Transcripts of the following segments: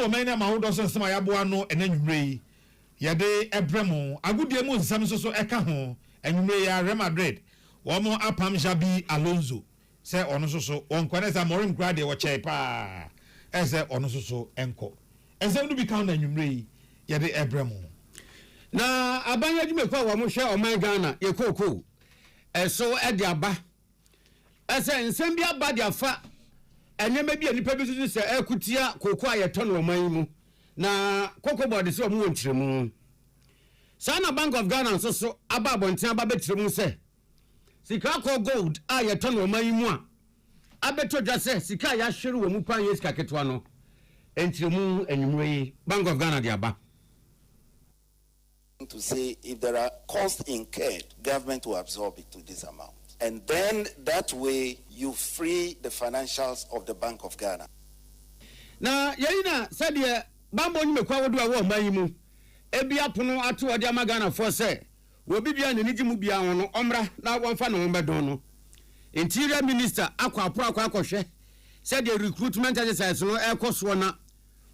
many amount of some yabuano and then ray. Yade ebremo. Agudie mu nsam so eka ho. Enwure ya Real Madrid. Womo apam Jabi Alonso. Say ono so onkwane sa morim grade wo chai pa. Ese ono so enko. Ese no bi kan na nwure yade ebremo. Na abanya djumekwa wo mo hwe oman Ghana ye koko. Eso e de aba. Ese nsem bi aba de afa. Enyema bi anipa bi so se ekutia koko ayeto no oman mu. Na koko board se omo wontiremu. Sana Bank of Ghana so aba bonten aba betiremu se. Sika ko gold ayeto no oman mu a. Abeto dwa se sika ya hwere wo mu pan yesika ketwa no. Entiremu enwumwe Bank of Ghana de aba. To say if there are costs incurred, government will absorb it to this amount. And then that way you free the financials of the Bank of Ghana. Na yeyina said ye bambo nyimekwa wodu awo mayimu ebi apono ato odi ama Ghana for say wo bibia ne nigimu bia ho no omra na wonfa no mbedon no Interior Minister akwa akohwe said the recruitment exercise no ekoso na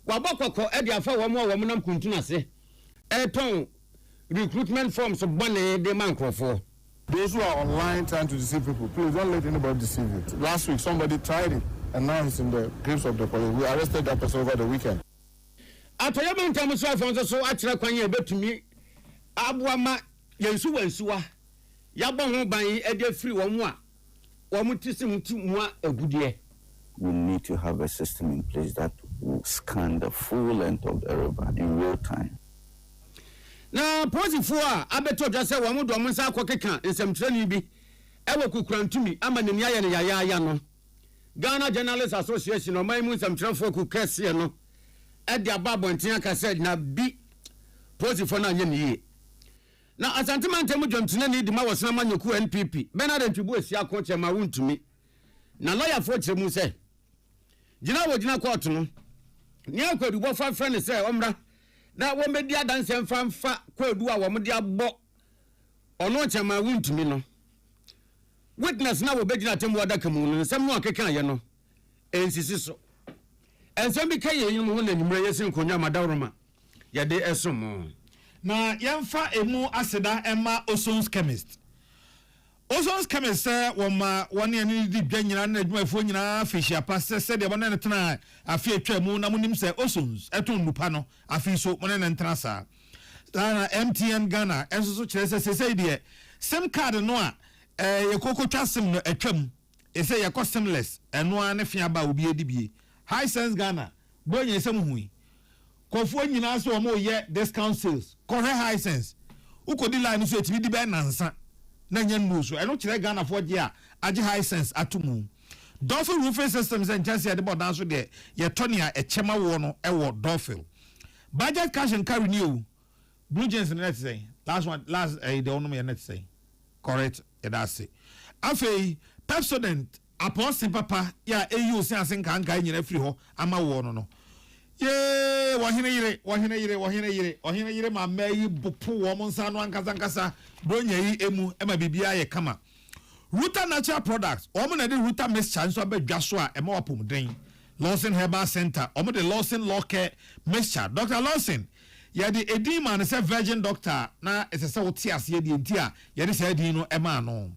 wabokoko e dia fa wo mo nam kuntuna se eton recruitment forms of money they man for. Those who are online trying to deceive people, please don't let anybody deceive you. Last week somebody tried it and now he's in the grips of the police. We arrested that person over the weekend. Atoyama ntamu so afonso so akira kwanye betumi abuama yensu wansuwa yabo ho ban e de free wo mu a wo mu tisim tu mu a agudie. We need to have a system in place that will scan the full length of the river in real time. Na posifu a abeto dwa se wo mu do mu nsa akokeka nsemtrani bi ewo kukurantumi ama ne nia ye ne yaya no Ghana Journalists Association no mai mu nsemtrafo kukese no e de ababonten aka said na bi posifu na anye ne yi na asantema mu dwamtena ne di ma wosena manyoku NPP Bernard Ntwibu esi akonche ma wuntumi na lawyer for chemu se gina wo gina court no ni akwadu bo fa friend se omra na wo medi adanse mfa kwadu a wo mede abọ ono chema wuntumi no witness na wo begina temu adaka mu no nsem no akeka ye no ensisi so ensem bi kaye yin mu na nyimre yesin konya madawroma ye de esom na yemfa emu aseda ema Osons Chemist woma wone ani di dwanyina na adwumafo nyina fehia passe se de bonna netena afi atwamu na munim se Osons eton nupa no afi so mone netena sa na MTN Ghana enso so kire se de sim card no a yekokotwa sim no atwam ese yekọ simless eno a ne fia ba obi edibie high sense Ghana bonye sem hui kofo nyina so omo ye discount sales corre high sense ukodi line so etibi di be nansa na nya nuso eno kire Ghana for je a age high sense atumu Dolphin roofing systems and chance ya de bodan so de ye tonia e chema wo no e wo Dolphin budget cash and carry new Blue Jeans net say last the one me net say correct it does say afei Pepsodent apostle papa ya eyu se asen kan kan nyina free ho ama wo no ye wahine yire ma meyi bupu wo mo nsa no ankasa bronya yi emu ema bibia ye kama Ruta Natural Products omo na de Ruta mixture nso abadwa so a ema wapomden Lawson Herbal Center omo de Lawson Law Care mixture Dr. Lawson ya de edima na se virgin doctor na esese wote ase de ntia ya de se edin no ema no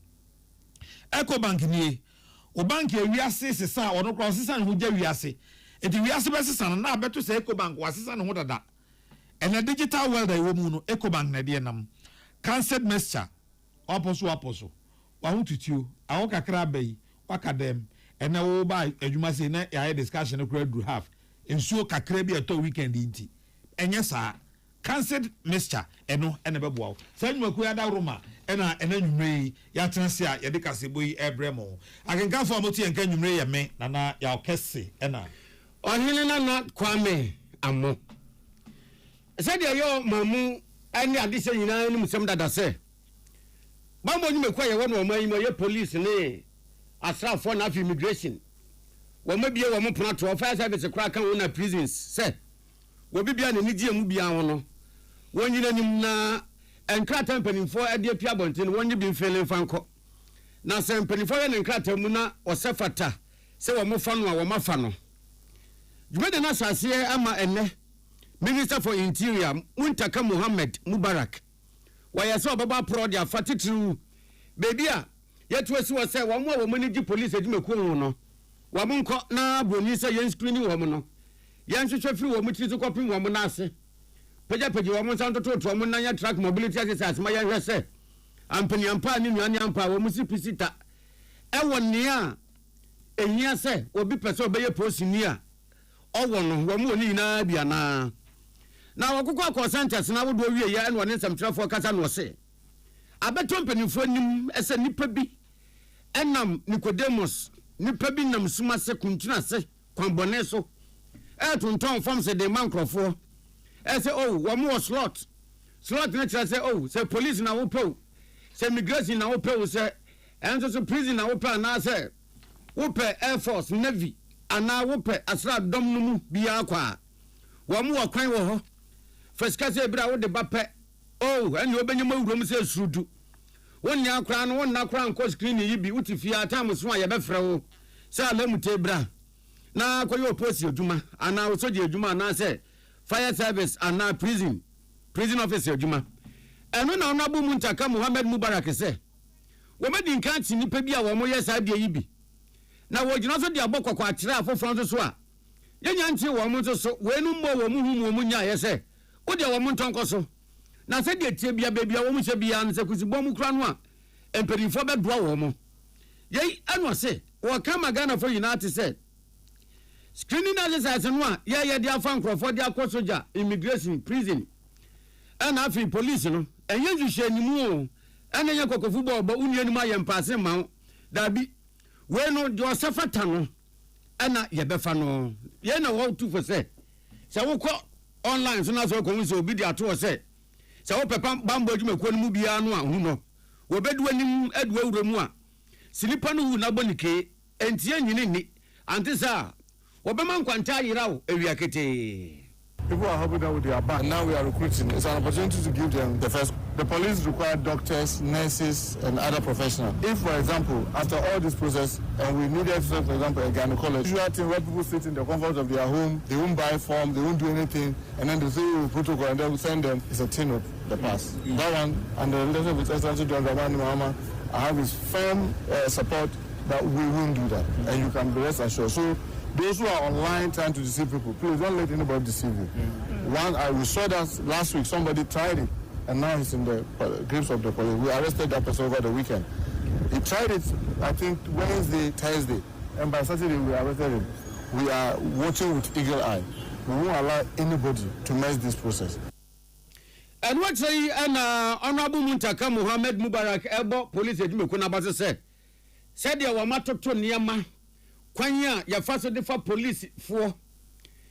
Ecobank ni o bank e wiase sesa ono cross sesa no gya wiase eti wiase be sesa na abeto se Ecobank wasesa no dada ena digital world ai wo mu no Ecobank na de nam cancer mixture aposo wa hututuo awo kakra bai wakadem ena wo ba adwuma se na ya discussion kura do half ensuo kakra bi eto weekend nti enye saa cancer mixture eno ene beboa sanwa ku ya da roma ena nwumre ya tense a ye de kasebo yi ebremo akenka fo amoti enka nwumre ye me na ya okese ena ohene na kwame amo said yo mamu ani adise nyina ni musem dada se bambo nyimekwa ye wono omayi ye police ne asrafo na immigration wo mabie wo mo pona fire service kura kan wona prisons se wo bibia ne nigie mu bia ho no wonyina nim na enkrata mpanimfo ade apia bonten wonye bi mfele fanko na se mpanimfo ye ne enkrata mu na osefata se wo mo fa no a wo mafa no Jumede na sase ama enne Minister for Interior Muntaka Mohammed Mubarak. Waya so baba pro dia fatitiru. Baby a yetu esi wo se wo mo wo mani di police edumekuo ho no. Wo mo nko na broni se yen screen wo mo no. Yen hwehwe firi wo mo tiri so kopim wo mo na ase. Peja wo mo santo to mo na ya track mobility exercise ma ya hwe se. Ampani ampa ni nuani ampa wo mo si pisita. E won ne a ehia se obi pese obeye post ni a owo no wo mo ni na bia na wakoko akọ sentence na wodo wie ya eno ne nsɛmtwerɛfoɔ kasa no se abeto mpanimfoɔ nim ɛsɛ nipa bi ɛnam Nicodemus nipa bi nam suma se kuntuna se kwanbɔne so ɛtonton fam se de mankrɔfoɔ ɛsɛ wo mo slot ne kyerɛ sɛ sɛ police na wopɛw sɛ immigration na wopɛw sɛ ɛnso so prison na wopɛ na sɛ wopɛ air force navy ana wopɛ asra dɔm no mu bia kwa wo mo kwan wɔ hɔ First say bra wo de bapɛ ɛne obenyama wurom sɛ surudu wonni akra no wonna akra nko screen yi bi utifi atam so a yɛbɛfrɛ wo sɛ alamute bra na koyo post adwuma ana osoje adwuma ana sɛ fire service ana prison officer adwuma ɛno na onabu Muntaka Mohammed Mubarak sɛ wo medi nka ti nipa bi a wo mo yɛ saa de yi bi na wo gyina so de abɔkɔkɔ akyerɛ afoforo so a yɛnya nti wo mo so wenu mmɔ wo mo hu mo nya yɛ sɛ wode wo mo ntonko so na sɛ de tie bia bia wo mo hye bia no sɛ kusibɔ mu kra no a emperifo bɛdoa wo mo yei ano se wo kama Ghana for United said screening exercise no a ye de afa nkrofo de akɔ soja immigration prison and afi police no enye hwehwɛ nimu o ene ye kokofu bɔ unuanim ayɛ mpaase ma wo dabi we no de osafata no ana ye bɛfa no ye na wo tu for sɛ wokɔ online so na so ko nso obi di ato se wo pepa bambo dwumekuo no mu bia no a hu no wo bedu anim adu awura mu a silipa no hu na bonike entie nyini ni antisa wo be man kwanta yirawo ewia kete. People are helping them with their back. Now we are recruiting. It's an opportunity to give them the first. The police require doctors, nurses, and other professionals. If, for example, after all this process, and we needed, for example, a gynecologist, usual thing where people sit in the comfort of their home, they won't buy form, they won't do anything, and then they say protocol, and then we send them. It's a thing of the past. That one, and the relationship with Excellency John Dramani Mahama, I have his firm support that we won't do that, and you can be rest assured. So. Those who are online trying to deceive people, please don't let anybody deceive you. We saw that last week, somebody tried it, and now he's in the grips of the police. We arrested that person over the weekend. He tried it, I think, Wednesday, Thursday, and by Saturday we arrested him. We are watching with eagle eye. We won't allow anybody to mess this process. And what say, Honorable Muntaka Mohammed Mubarak, Elbo, police, Edmukuna said, you were matoto niyama. Kwanya ya faso defa police for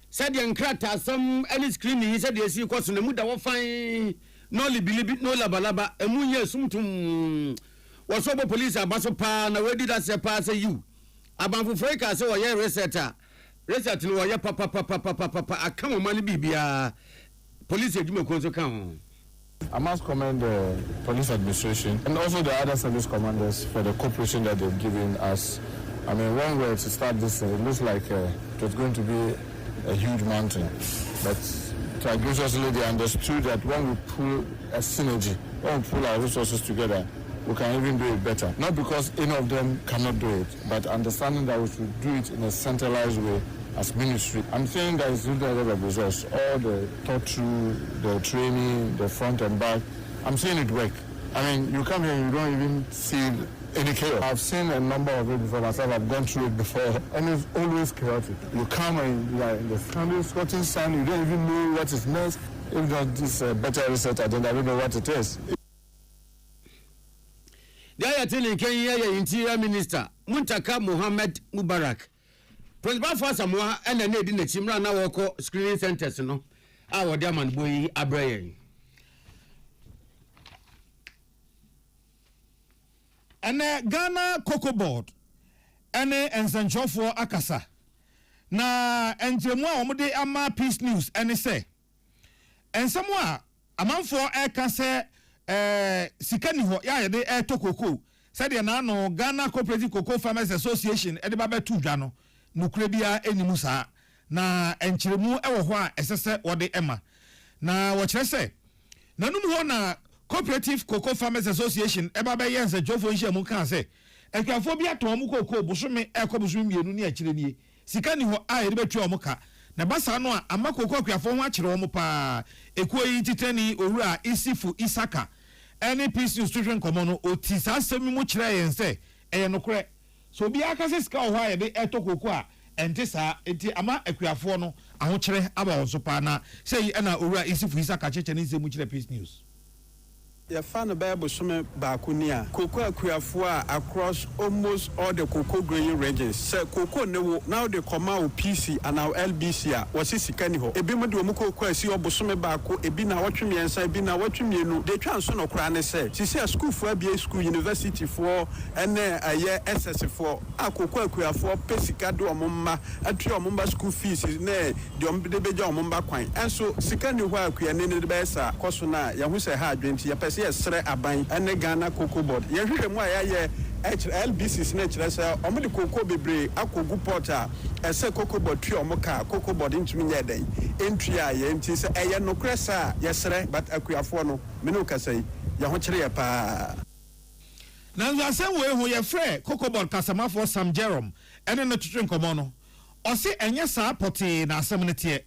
said the nkrata some any screening said they see cause na muda wo fan no libilibi no labalaba emunye sumtum wo so police abaso pa na we did that say pa say you abanfo freka say wo ye research no wo ye papa akamo mani bibia police edwuma so kan ho. I must commend the police administration and also the other service commanders for the cooperation that they've given us. I mean, when we were to start this, it looks like it was going to be a huge mountain. But graciously, they understood that when we pull a synergy, when we pull our resources together, we can even do it better. Not because any of them cannot do it, but understanding that we should do it in a centralized way as ministry. I'm saying that it's really a lot of resources. All the thought through, the training, the front and back. I'm seeing it work. I mean, you come here and you don't even see any chaos. I've seen a number of it before myself. I've gone through it before, and it's always chaotic. You come and you are in the standing Scottish sun. You don't even know what is next. If not this better research, I don't know what it is. There are telling Kenya Interior Minister Muntaka Mohammed Mubarak. Principal for Samoa and the need in the Chimra now walk screening centers. No, our diamond boy Abraham. And Ghana Cocoa Board and Ensancho for Akasa. Na Enjemwa Omode Ama Peace News and say. And somewhere a man for Akasa Sikani ho ya de tokoko. Said the Nano Ghana Cooperative Cocoa Farmers Association at the Baba Tujano, Nukrebia Enimusa. na enchiremu ewo ho a esese wode ema na wo kire se nanum ho na Cooperative Cocoa Farmers Association eba be yense jofo nhia mu kan se ekafo bi aton mu cocoa busumi ekobusumi mienu ne akire nie sika ni ho a yede betwa omo ka na basa no a ama cocoa akafo ho akire omo pa ekuo yi titani owura isifu isaka NPC institution komono otisa asemi mu kire yense eye nokore so bi aka se sika ho a yede eto cocoa enti sa enti ama akafo no aho kire aba onso pa na sei na owura isifu isaka cheche ne se mu kire Peace News. You found a Bible summit bakunia. Cocoa Kuafua across almost all the cocoa growing regions. Say cocoa now they come out PC and now LBC. Was this Kaniho? Ebima do Muko Kwesi or Bosume Baku, Ebina watching me and say, Ebina watching me. They transfer no crane say. She said school for BA school, university for, and a year SS for. A cocoa Kuafua, Pesica do Mumba, a trio Mumba school fees is ne, the Ombeja Mumba Quine. And so, Sikani Waku and the best, Kosuna, Yahusa had been to your yes, sir, Aban, and the Ghana cocoa board. You hear why I LBC snatch, sir, or the cocoa bebre, a cocoa porter, a say cocoa board, trio mocha, cocoa board into me day. Entry, and tis a no cressa, yes, sir, but a quiafono, Minuka say, Yahochria pa. Now, the same way who your friend, cocoa board Casama for Sam Jerome, and then the children comono, or say, and yes, sir, potty, na seminity.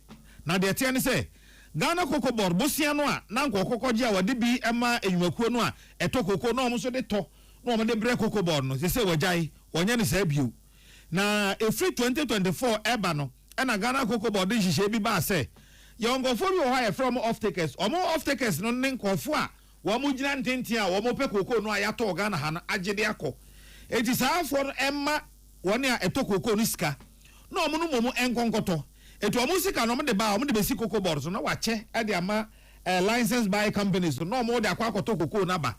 Now, the attorney say, Ghana cocoa board Bosiano na cocoa dia wade bi ema enwuakuo no a eto cocoa no omo so de to no omo de bre cocoa board no se wajai onye ne sa biu na efri 2024 eba no na Ghana cocoa board hihye bi ba se yongofo bi o ha from off takers no ne nkofo a wo mo gina ntenti a wo mo pe cocoa no a ya to Ghana ha no agede akọ eti saafo no emma woni a eto cocoa no sika no omo no momo enkonkoto etu omusika no de ba de besi cocoa board so na wache e de ama license by companies so no mo de akwa akoto cocoa na ba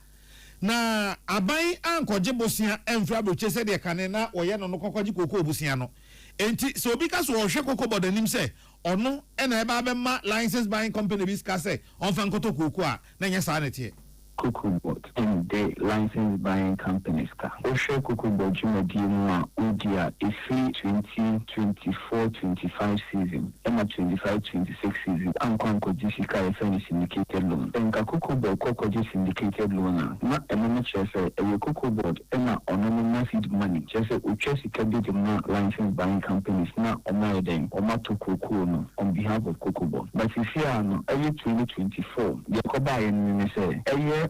na aban ankoje bosia emfra broche se de kane na oye no kokoje cocoa bosia no enti so obi ka so ohwe cocoa board anim se ono e na e ba be ma license by company bi ska se onfa nkoto cocoa a na nya sa na tie cocoa board and the license buying companies ka osho cocoa board jumadimu udia ifi 2024-25 season and 25-26 season anko jisika efeni syndicated loan enka cocoa board kokoje syndicated loan na ememe chese e cocoa board na onono seed money chese uchesi kabidi ma license buying companies na omaiden omato cocoa no on behalf of cocoa board but if you are no 2024 the koba yen say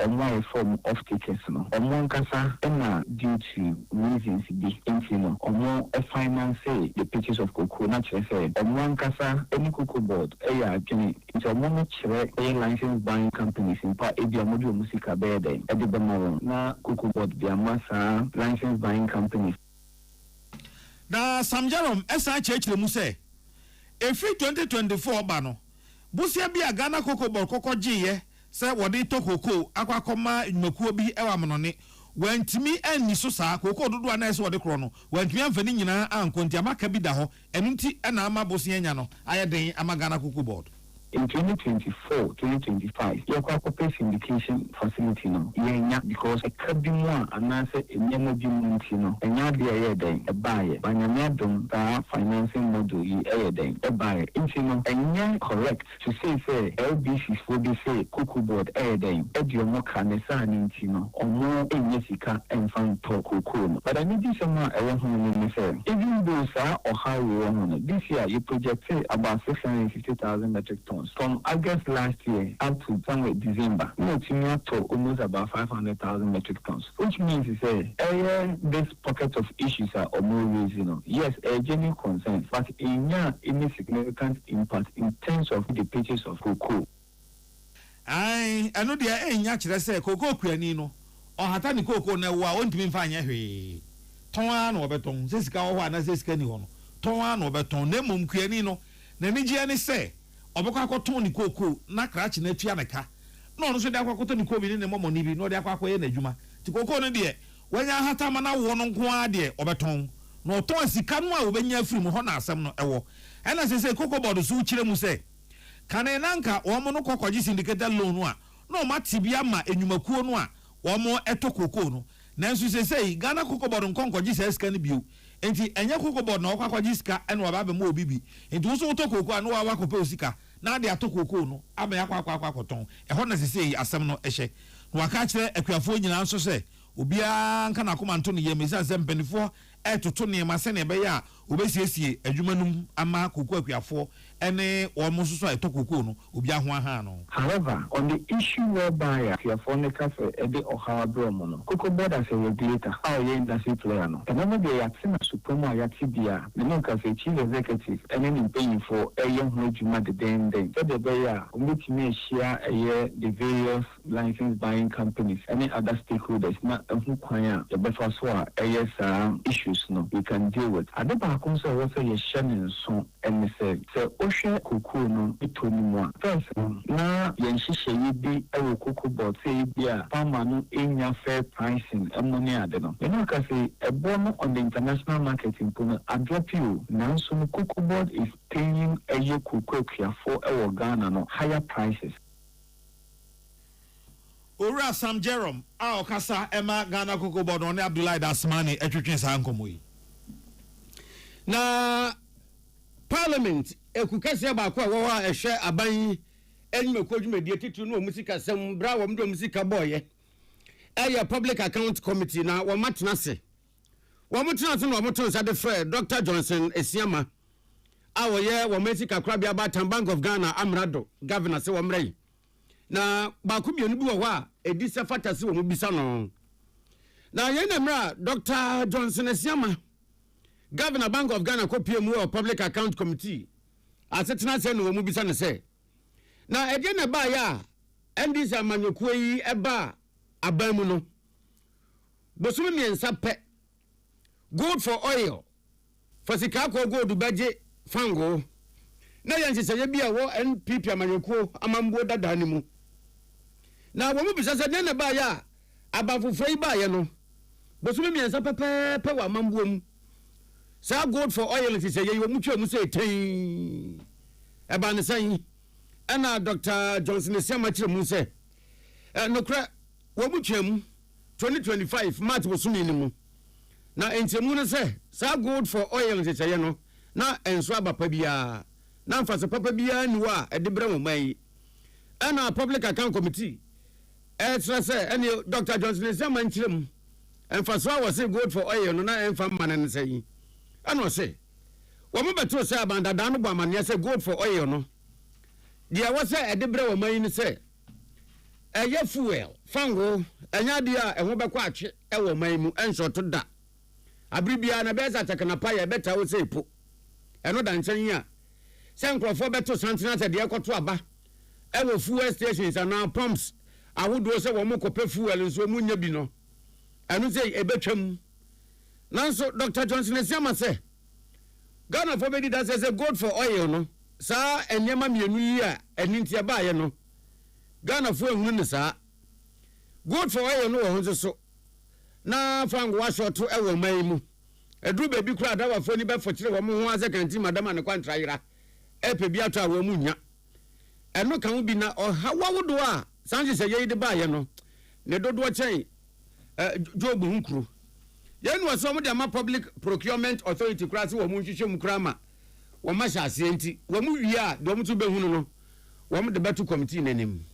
a form of tickets no omo nkasa na due to reasons be no omo finance the purchase of cocoa na chere say omo nkasa any cocoa board ya adwene nti omo no chere license buying companies in pa e bia modu musika be den e de bemo na cocoa board bia masa license buying companies na Sam Jerome esa chechire mu say efri 2024 ba no busia bia Ghana cocoa board kokojiye se wode to cocoa akwakoma nmakuo bi ewa monone wantimi ani so saa cocoa dodo ana se wode kro no wantimi amfani nyina ankonti amaka bi da ho enunti na ama bosia nya no ayeden ama Ghana cocoa board in 2024-2025, your corporate syndication facility no yenya because a kabimwa anase enyemo bimunti no enya de ayeden e baye banyamedum da financing model yi ayeden e baye intino enya correct to say LBC for the say cocoa board ayeden e di omo kanesa ni intino omo enye sika enfan to cocoa no but I need this one e won no say even though sa or how we won this year you projected about 650,000 metric tons from August last year up to somewhere December, to almost about 500,000 metric tons, which means this pocket of issues are almost yes, a genuine concern, but any significant impact in terms of the purchase of cocoa. I know the nya say cocoa kuani no or hatani cocoa na wa ontimi mfa hwe ton an obeton sesika wo na sesika ni ho no ton an obeton na mum kuani no na ni gia ni say obekọ akoton ni cocoa na krachi na tua neka na ono so de akoton ni cocoa bi ne momo ni bi no de akoye na adwuma ti cocoa no de wanya hata ma na wo no nko a de obeton na oton sika no a obenya afiri mu ho na asem no ewo ena se cocoa board so chire mu se kane nanka wo mo no kokoji syndicated loan no a no matibia ma enwumakuo no a wo mo eto cocoa no nanso se Ghana cocoa board nkonkoji se sika ne bio enti enye cocoa board na okwa jiska ene wa ba be mo obibi enti wo so to cocoa no wa kope osika na de ato cocoa no aba ya kwa koton e ho na sesei asem no ehye no waka kire akuafo nyina nso se obia nka na koma nto ne yemisa se mpanifo etoto ne ma se ne be ya obesiesie adwuma num ama cocoa akuafo ene wo mo so eto cocoa no obia ho aha no. However, on the issue whereby akuafo ne ka se e de ohawa bromo no cocoa board as a regulator how ye industry player no and no be yatina supremo ayati bia ne no ka se chief executive ene ni paying for eye ho adwuma de den so the be ya omitimi share the various license buying companies any other stakeholders na hu kwan a e be fa so a issues no we can deal with adeba akon so what say ye sharing so and say ohwe cocoa no itoni mu a first na ye nhihye yi bi e cocoa board say bia farmer no enya fair pricing money ade no you know ka say e no on the international market in Pune drop you now so cocoa board is paying a cocoa for our Ghana no higher prices. Ora Sam Jerome a okasa ema Ghana cocoa board on Abdullahi Dasmani etwetwen sa nkomo yi na parliament ekukase ba kwa wo a ehwe aban enime kodwumedie titu no musika sem bra wo mdo musika boye aya public account committee na wo matena se wo mutena se no wo mutena sa de frɛ Dr. Johnson Esiama a wo ye wo mesika kra bia ba Bank of Ghana amrado governor se wo mrai na ba ku bienu bi wo a edi se fatase wo mu bisa no na ye na mra Dr. Johnson Esiama Governor Bank of Ghana kopie mu o public account committee asetena se no mu bisa ne se na ege na ba ya ndc amanyokuo yi eba aban mu no bosumi miensa pe gold for oil fasika ko gold baje fango na yansi se bia wo NPP amanyokuo amambo dada ni mu na wo mu bisa se ne ba ya abafufrei ba ye no bosumi miensa pe wa amambo mu sa gold for oil ti se ye wo mu twa mu se ten eba ne san ana Dr. Johnson Esiama kire mu se nokra wo mu twam 2025 March bosumi ni mu na entemu no se sa gold for oil ti se ye no na enso abapa bia na mfase papa bia ni wa edebra mo mai ana public account committee etra se any Dr. Johnson Esiama kire mu emfase wa se gold for oil no na emfa manen se yi ana se wo mo beto se abanda dan no bo amane se gold for oil no dia wo se edebra wo mai ni se eye fuel fango enya dia e ho bekwa atwe e wo mai mu enso to da abribia na beza tekana pa ya beta wo se po eno da nchen yi a se nkrofo beto santina se dia koto aba e wo fuel stations and pumps ahodo se wo mo kope fuel nso mu nya bi no eno se e betwam nanso Dr. Johnson Esiama se Ghana for bedi that says gold for oil no sa enyema mienu yi a enintia ba ye no Ghana for ehunu ne sa gold for oil no wo ho so na fango wa shoto e wo mai mu edru bebi kura da wa fo ni be fo kire wo mo ho asekanti madama ne kwantra yira e pe bi ato a wo mu nya eno kan wo bi na o hawa wodo a sanje se ye de ba ye no ne dodo chen job hunkuru ye no so mo de ma public procurement authority kura se wo mu hwehwe mu kura ma wo ma sha ase enti wo mu wi a do mo tu be hunu no wo mo de betu committee nanim.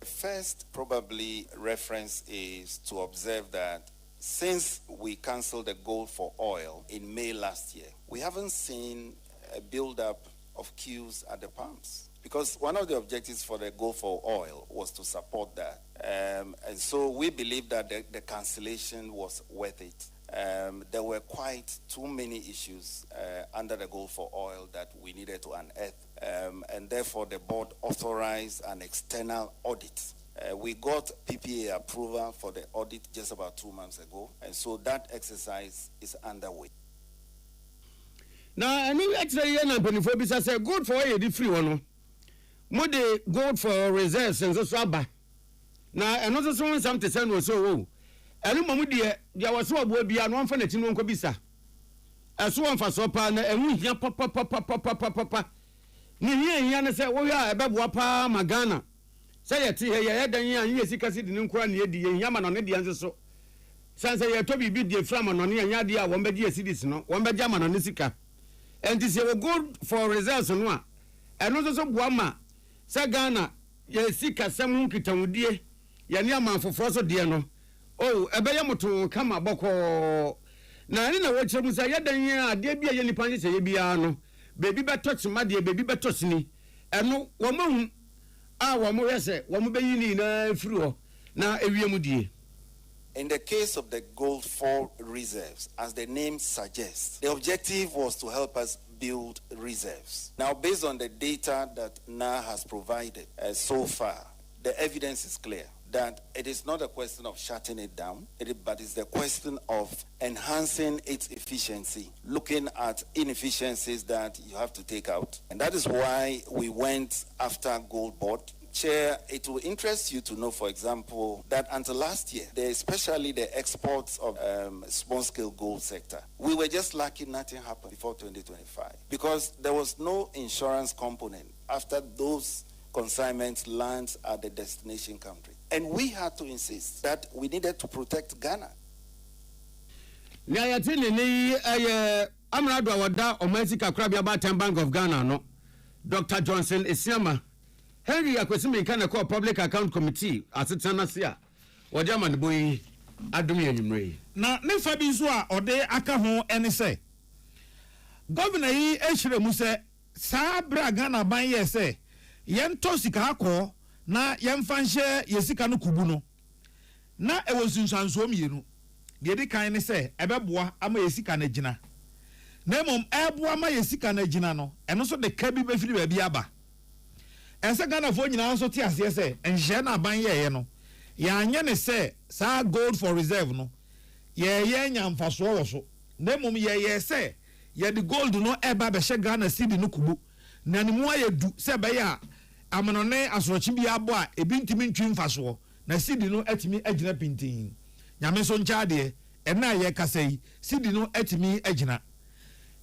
First, probably reference is to observe that since we canceled the gold for oil in May last year, we haven't seen a build-up of queues at the pumps. Because one of the objectives for the gold for oil was to support that. And so we believe that the cancellation was worth it. There were quite too many issues under the gold for oil that we needed to unearth. And therefore, the board authorized an external audit. We got PPA approval for the audit just about 2 months ago. And so that exercise is underway. Now, I know actually, I say gold for oil, the free one. More the gold for reserves and so on. Now, another someone something send was so. Enu mamu de ya waso abo bia no amfa na ti no nko bisa eso amfa so pa na emu hia papa ni hia ne se wo ya ebeboa pa magana se ye ti he ye dan ya ye sika si de ne nkura ne ye di ye hia ma no ne de anse so Sanse ye to bibi die from no ne anya de a won beji cities no won beji ama no ne sika enti se we go for results no a eno so boa ma se Ghana ye sika sem nkitawudie ye ne amanfofo so de no oh ebe ye moto kama boko na ni na wo kire mu se ye dan ye ade bia ye nipa nche ye bia no bebi beto chima de bebi beto sini eno wo mahu a wo mo yese wo mo beyi ni na firi ho na ewiem die. In the case of the Gold 4 reserves, as the name suggests, the objective was to help us build reserves. Now, based on the data that NA has provided so far, the evidence is clear that it is not a question of shutting it down, but it's the question of enhancing its efficiency, looking at inefficiencies that you have to take out. And that is why we went after Gold Board. Chair, it will interest you to know, for example, that until last year, especially the exports of small-scale gold sector, we were just lucky nothing happened before 2025 because there was no insurance component after those consignments land at the destination country. And we had to insist that we needed to protect Ghana. Amrado Awada Omesika Krabiaba Bank of Ghana, no? Dr. Johnson Isiama. Henry Akwesimi kana call public account committee asetana sia wajaman boy adumi enumre na ne fa bi so a ode aka ho ene se governor yi ehire mu se sa bra Ghana ban ye se yento sika akọ na yemfa nhye yesika no kubu no na ewo sunsanso mienu de di kan ne se ebeboa ama yesika na gina na mom eboa ama yesika na gina no eno so de ka bi be firi ba bi aba ense Ghana fo nyina so ti ase se enhye na ban ye no ya anye ne se sa gold for reserve no ye nyamfaso wo so na mom ye se ye the gold no eba be hye Ghana cedi no kubu na ne mu ayedu se be ya amanone asorochi bi abo a ebi ntimi ntwi mfaso na cedi no atimi agina pintin nyame so ncha de ena ye kasai cedi no atimi agina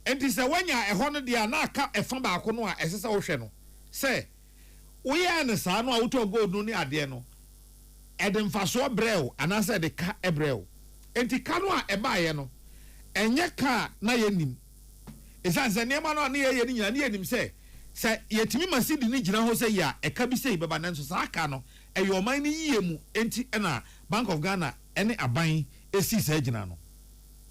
enti se wanya eho no de na aka efa ba ko no a esesa wo hwe no se we are sa no auto gold no ni ade no edem faso brel anase de ka ebrel enti ka no a eba ye no enye ka na yenim esanse nema no na ye ni nyina na yenim se yetimi masidi ni gina ho se ya eka bi se beba nanso sa aka no eyo man ni yiyemu enti na Bank of Ghana ene aban esi sa gina no.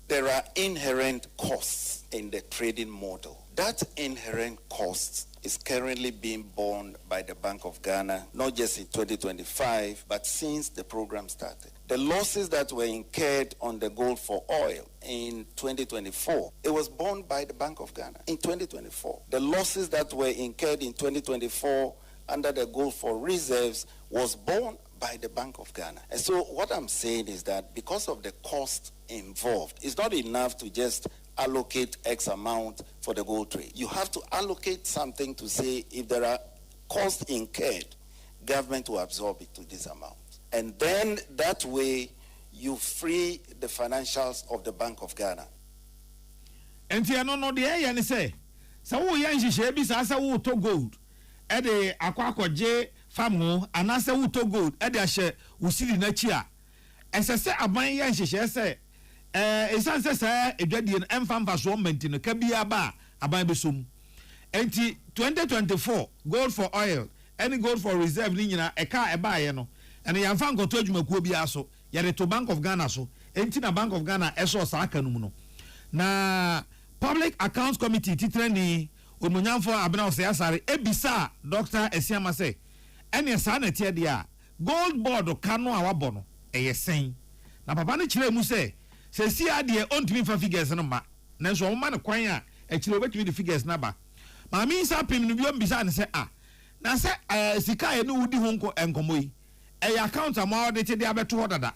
There are inherent costs in the trading model. That inherent cost is currently being borne by the Bank of Ghana, not just in 2025, but since the program started. The losses that were incurred on the gold for oil in 2024, it was borne by the Bank of Ghana in 2024. The losses that were incurred in 2024 under the gold for reserves was borne by the Bank of Ghana. And so what I'm saying is that because of the cost involved, it's not enough to just allocate X amount for the gold trade. You have to allocate something to say if there are costs incurred, government will absorb it to this amount. And then that way you free the financials of the Bank of Ghana. And you know the air and say, so we yanshi bi sa wo to gold. E de akwakọ je famu anase wo to gold e de ahye usiri na chi a. Esese aban yanshi se esanse sa edwadie no emfa so menti no ka bia ba aban besom enti 2024 gold for oil any gold for reserve ni nyina eka eba ye no ene yamfa nkoto adwumakuo bia so yede to Bank of Ghana so enti na Bank of Ghana eso sa aka no mu no na Public Accounts Committee titrani onmunyamfo abena o se asare ebisa Dr. Esiama se ene sa na tie dia gold board ka no a wabọ no eyesen na papa ne kire mu se si ade ontimi fa figures no ma nanso o ma ne kwan a ekire obetumi de figures na ba ma mi sa pim no biom bisa ne se na se sika ye no wudi ho enkomo yi account am audit de abeto ho dada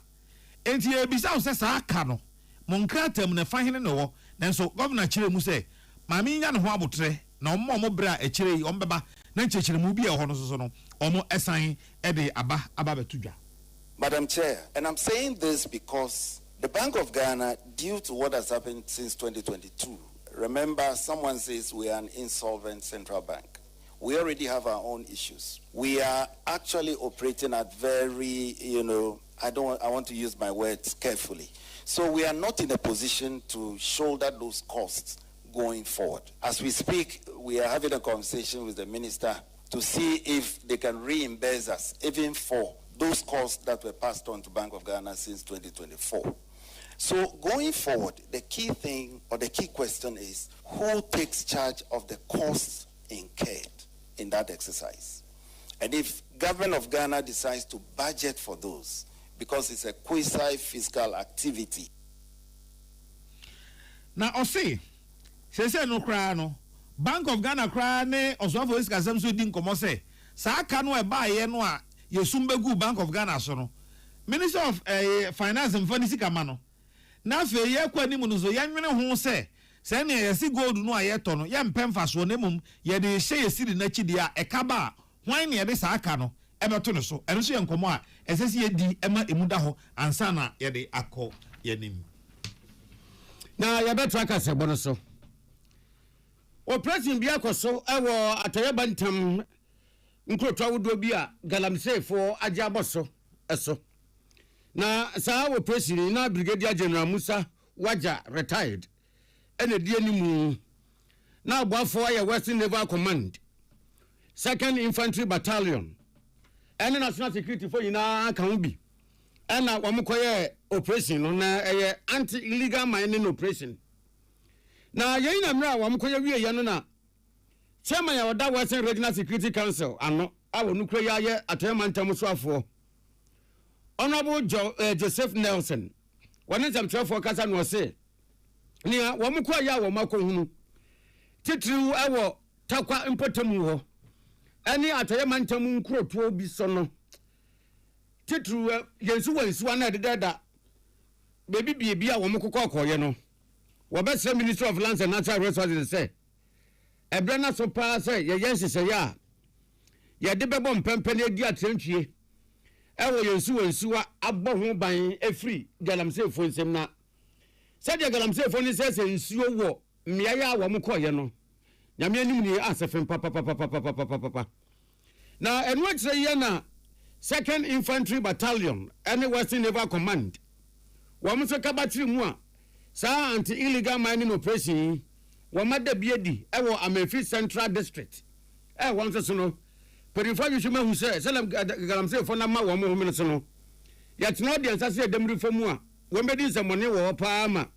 enti e bisa o se sa aka no mo nkratam na fa hene no wo nanso governor kire mu se ma mi nya ne ho abotre na o mo bra ekire yi o mbeba na nchekire mu bi e ho no so no o mo esan e de aba betudwa. Madam Chair, and I'm saying this because the Bank of Ghana, due to what has happened since 2022, remember someone says we are an insolvent central bank. We already have our own issues. We are actually operating at very, I want to use my words carefully. So we are not in a position to shoulder those costs going forward. As we speak, we are having a conversation with the minister to see if they can reimburse us even for those costs that were passed on to Bank of Ghana since 2024. So going forward, the key thing or the key question is who takes charge of the costs incurred in that exercise? And if government of Ghana decides to budget for those, because it's a quasi-fiscal activity. Now, I say no cry no. Bank of Ghana cry ne oswafo iskasem so din komo say sa aka no e ba ye no a yesumbegu Bank of Ghana so no. Minister of Finance and Funds kama no. Na fe ye kwa ni mu no so yanwene ho say say ne yesi gold no a ye to no ye mpemfa so ne mum ye de hye yesi na chidi a e kaba hwan ne ye de sa aka no ebeto no so eno so ye nkomo a esesi ye di ema emuda ho ansa na ye de akọ ye nim na ye beto aka se bono so operation bi akoso ewo atoye bantam nkrotwa wodo bi a galamsefo agya boso eso na sa operation na Brigadier General Musa Waja retired ene die nimu na aboafo aye Western Naval Command 2nd Infantry Battalion ene National Security for ina kan bi ena wamukoye operation no na eye anti illegal mining operation na yeyi na mra wamukoye wie ye no na chairman ya oda Western Regional Security Council ano awo nukro ya ye atoyama ntam so afo Honorable Joseph Nelson one ntam trafo kasa no se ni wamukoye ya wamakohunu titiriu ewo takwa impotamu ho ani atoyama ntam nkroto bi so no titru yensu wansu na dedada bebi bia wo mokokọ akoye no wo be say Ministry of Lands and Natural Resources say ebrana so pa say ye yensese ya ye de bebo mpempe na edi atentwie ewo yensu wansu abọ ho ban efri galamsefo nsem na say de galamsefo ni say nsuo wo mmea ya wo mokoye no nyame anim ni asefem papa na enu akire ye na 2nd Infantry Battalion and Western Naval Command. Wamuso kabatri mu a sa anti-illegal mining operation wamada biedi ewo Amefi Central District. Wanso so no. Perifo yusuma hu se selam galamse fo na ma wo mo hu so no. Yet no de ansase edemri fo mu a womedi nsamone wo pa ama.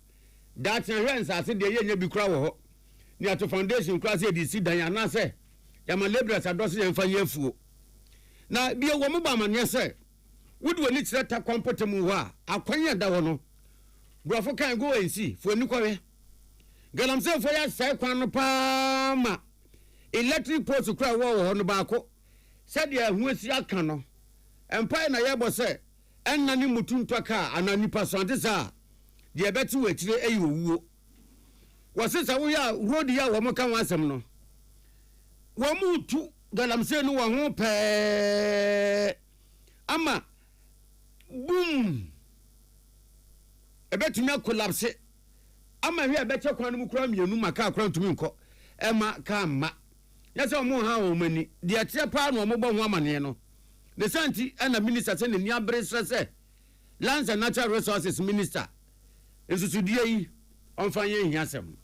That hwens ase de ye nya bi kura wo ho. Ni ato foundation kura se di si dan anase. Ya ma laborers adose ye mfanye afuo. Na bia wo mo ba mane se wodi wani tireta kwampotamu ho a akwanya da ho no brofo kan go ensi fo ni kwawe galamse fo ya sai kwan no pa ma electric post kra wo ho no ba ko said ya hu asi aka no empire na ye bo se enna ni mutunto ka anani pasante sa de betu wachire eyi owuo wo se sa wo ya road ya wo mo kan wasem no wo mu tu galamse no wa ho pe ama boom ebetumi collapse ama hwe ebeche kwan no kura mienu maka kura ntumi nko ema ka ma yese omo ha o mani de atia pa no omo bo ho amane no the santi na minister say ne ni abre stress Lands and Natural Resources Minister ensusudie yi onfanye hiasem.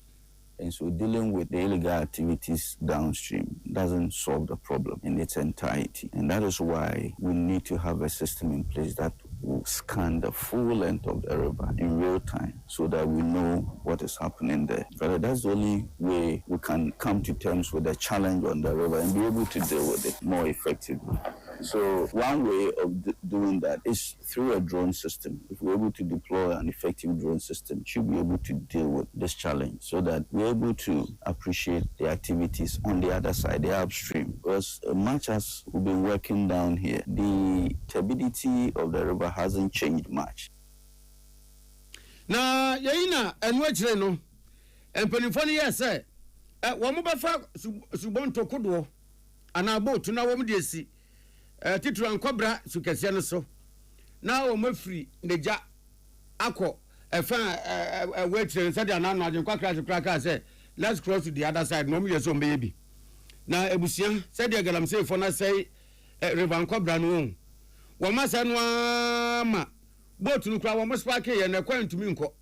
And so dealing with the illegal activities downstream doesn't solve the problem in its entirety. And that is why we need to have a system in place that will scan the full length of the river in real time so that we know what is happening there. But that's the only way we can come to terms with the challenge on the river and be able to deal with it more effectively. So one way of doing that is through a drone system. If we're able to deploy an effective drone system, we should be able to deal with this challenge so that we're able to appreciate the activities on the other side, the upstream. Because much as we've been working down here, the turbidity of the river hasn't changed much. Na yaina enwechire no empanifo ne yese wo mo befa subonto kodo ana boat na wo mo de si titru ankobra sukese no so na wo mafiri neja akọ efa wechire said ana no ajenkwa kra say let's cross to the other side no mo yeso mbe bi na ebusia said galamsey for na say river ankobra no wɔma sɛ no ama boat no kura wɔn spark yɛ na kwan ntumi nkɔ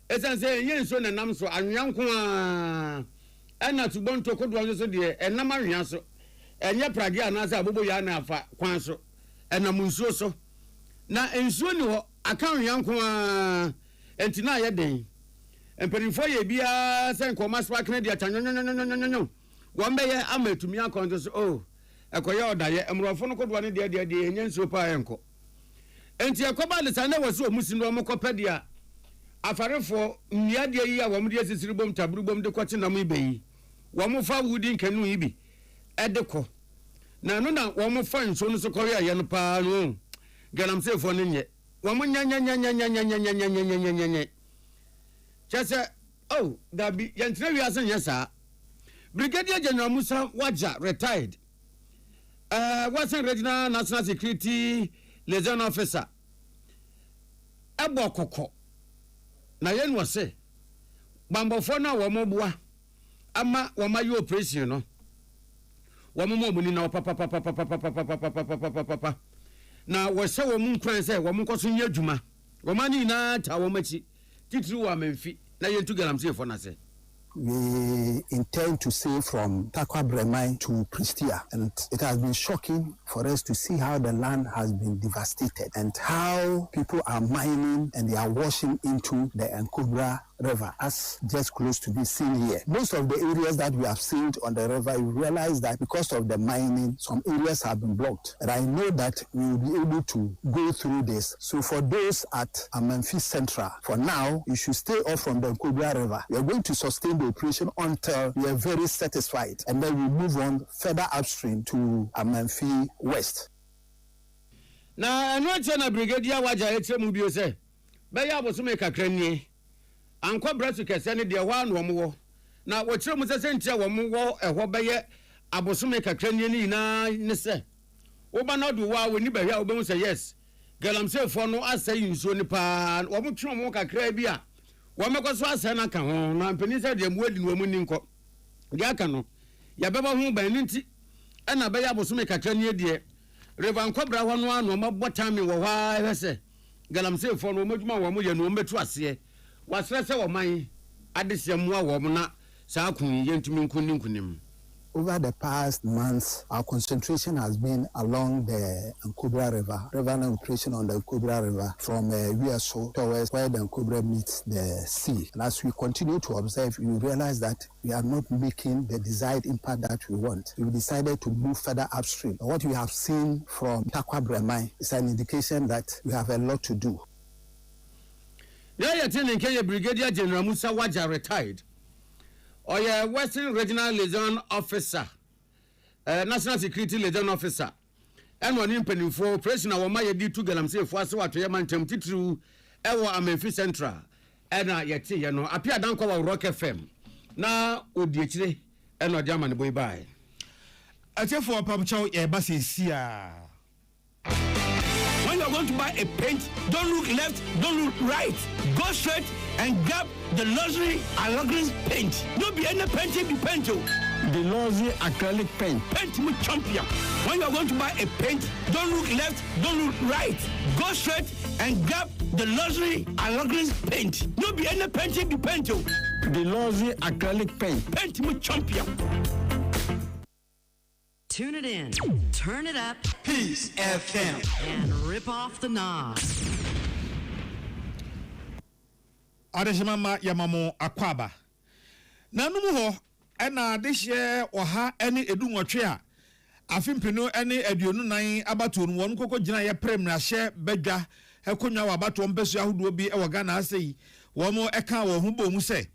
esan sɛ yɛn nso na nam so anwea nko a ɛna tubɔnto kodoɔ nso deɛ ɛnam anwea so ɛnyɛ prage anaasɛ abobo yɛ na afa kwan so ɛnam nsuo so na nsuo ni hɔ aka anwea nko a enti na yɛ den mpanimfoɔ yɛ biara sɛ nkɔma spark ne deɛ atanyonyonyonyonyo wɔn bɛyɛ ama etumi akɔnto so o ɛkɔyɛ ɔdayɛ mmorɔfo no kodoɔ ne deɛ ɛnyɛ nsuo paa ɛnkɔ enti ɛkɔba de sa na wɔ so ɔmusi no ɔmo kɔpɛ deɛ afarefoɔ nnua deɛ yi a wɔn de asisiri bom taburu bom de kɔkye nam ibe yi wɔn fa wudi nkanu yi bi ɛde kɔ na no na wɔn fa nsuo no so kɔyɛ ayɛ no paa no galamseefoɔ no nyɛ wɔn nyanyanyanyanyanyanyanyanyanyanyanya kyɛ sɛ oh dabi yɛntena wiase nyɛ saa Brigadier General Musa Waja retired Western Regional National Security Liaison Officer Ebo Koko na yen wose bambofo na wo moboa ama wo ma yo operation no wo mo muni na papa na wo se wo mu nkran se wo mo nkoso nya adwuma wo ma ni na ta wo machi titiri wa memfi na yentu galamse fo na se. We intend to sail from Takwa Bremai to Pristia, and it has been shocking for us to see how the land has been devastated and how people are mining and they are washing into the Nkobra River, as just close to be seen here. Most of the areas that we have seen on the river, we realize that because of the mining, some areas have been blocked. And I know that we will be able to go through this. So for those at Memphis Central, for now, you should stay off from the Nkobra River. We are going to sustain the operation until we are very satisfied, and then we move on further upstream to Memphis West. Na anwache na Brigadier Waja etremu bio se be ya boso me kakra nie anko brasu kese ne de ho anu omwo na wo kyeremu se sentia wo mo eho be ye aboso me kakra nie ni na ne se wo ba na do wa woni ba hwa wo be mu se yes galamsefo no asai nsuo ni pa wo mo twem mo kakra bi a wo mekoso asai na ka ho na mpani se de mu adi no mu ni nko de aka no ya beba ho ban ni nti na be ya aboso me kakra nie de Revan Kobra wano ano mabotami wo hwa hwese galamsefo no modwuma wo mo ye no metu ase wasrese wo man adesiamua wo mo na saa kun yentumi nkunim. Over the past months, our concentration has been along the Nkobra River, river operation on the Nkobra River from Wiaso towards where the Nkobra meets the sea. And as we continue to observe, you realize that we are not making the desired impact that we want. We decided to move further upstream. And what we have seen from Takwa Bremai is an indication that we have a lot to do. Brigadier General Musa Waja retired. Oya Western Regional Liaison Officer, National Security Liaison Officer, and one impenifo President of Maya D2 Galamse for us what Yaman Temtitru, Ewa Memphis Central, and Yeti, you know, appear down call Rock FM. Now, Udichre, and no German boy bye. I tell for a pump chow, a bus is here. When you are going to buy a paint, don't look left, don't look right. Go straight and grab the luxury acrylic paint. No be any painting be paint. The luxury acrylic paint. Paint with champion. When you are going to buy a paint, don't look left, don't look right. Go straight and grab the luxury acrylic paint. No be any painting be paint. The luxury acrylic paint. Paint with champion. Tune it in, turn it up, Peace FM, and rip off the knobs. Adeshimama Yamamo Akwaba. Nanumu ho, ena adeshye oha ene edu nwotwe a afimpino ene aduonu nan abato no won kokko gina ye premra hye bedwa ekonwa wa abato mpeso ahodo bi e woga na asei wo mo eka wo hu bo mu se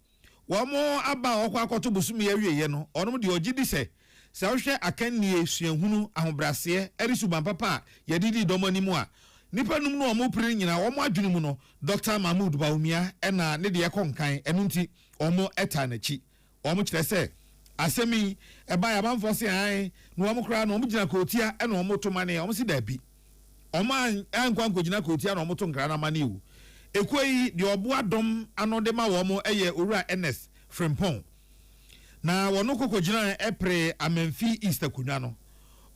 wo mo aba okwa akoto bosumi awieye no onom de ogidi se se wohwe akannie suahunu ahobrase erisu bampapa yedidi domani mu a nipa num no omo pire nyina omo adwene mu no Dr. Mahmoud Baumia ena ne de yekonkan enu nti omo eta na chi omo kire se asemi eba ya banfo se an no omo kra no omo gina kotia ena omo to mane omo si dabi omo ankwan ko gina kotia na omo to nkra na mane wu ekoi de obo adom anode ma wo omo eye owura NS Frimpong na wono kokko gina epre Amemfi East akunwa no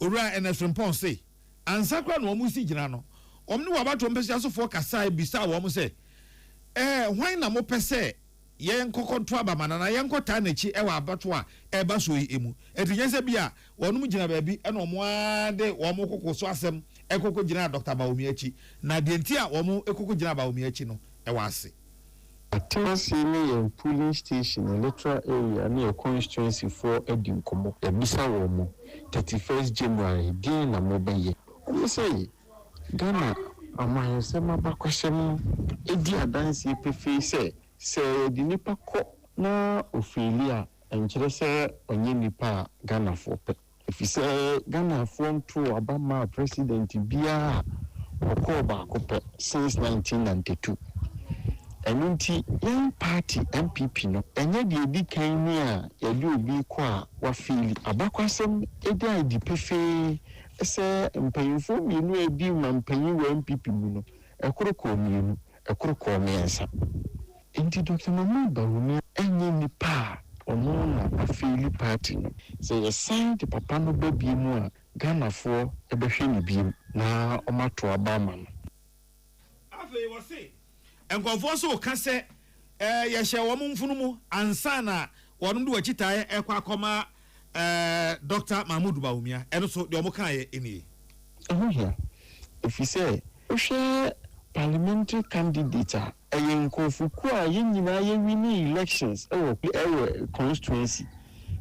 owura NS Frimpong se ansakra no omu si gina no omni wabato mpese asofo kasa bisa wo mo se hwan na mo pese yen kokonto abamana na yen kota na chi ewa abato a eba so emu etinye se bia wonum gina ba bi na omo ade wo mo kokoso asem ekoko gina Dr. Baomi achi na de ntia wo mo ekoko gina Baomi achi no ewa ase Attensi ni a polling station electoral area ni a constituency for Edinkomo. Ebisa womo 31st January din na mobeye. Omo say Ghana amaye se mabakwasem edi adansi pefe se di nipa ko na ofilia enkyere se onye nipa Ghana fo pe. If you say Ghana form to Obama president bia okoba ko since 1992. Enunti young party MPP no enye de edi kan ni a ye de obi ko a wa feel abakwasem edi adi pefe ese mpanyinfo mienu edi ma mpanyin wa MPP mu no ekoroko mienu ekoroko miensa enti Dr. Mahmoud Bawumia enye ni pa ono na afili party no say ye sign the papa no baby mu a Ghana fo ebehwe ni biem na omato abama no afi wo se enkofo so ka se ye hye wo mfunu mu ansa na wonum de wachitae ekwa akoma Dr. Mahmoud Bawumia eno so de omo kan ye eni here if you say ohwe parliamentary candidate yenkofuku a yenyina ye win elections ewo constituency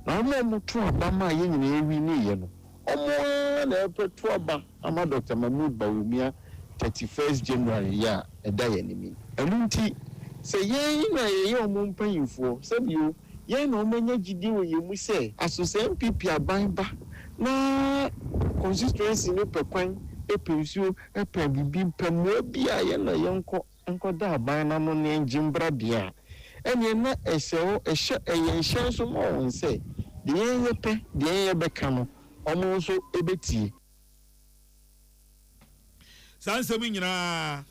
na mo to abama yenyina ye win ye no omo na epeto aba ama Dr. Mahmoud Bawumia 31st January ya eda ye nimi enunti se yen na ye omo mpanyinfo sabio yen na omanya gidi wo ye mu se asose MPP abanba na constituency no pekwan epensuo epebibi mpamo bia ye na yenko da abana no ne njimbra bia ene na ehye ehye so mo won se de yepe de yebeka no omo so ebetie sansemi nyina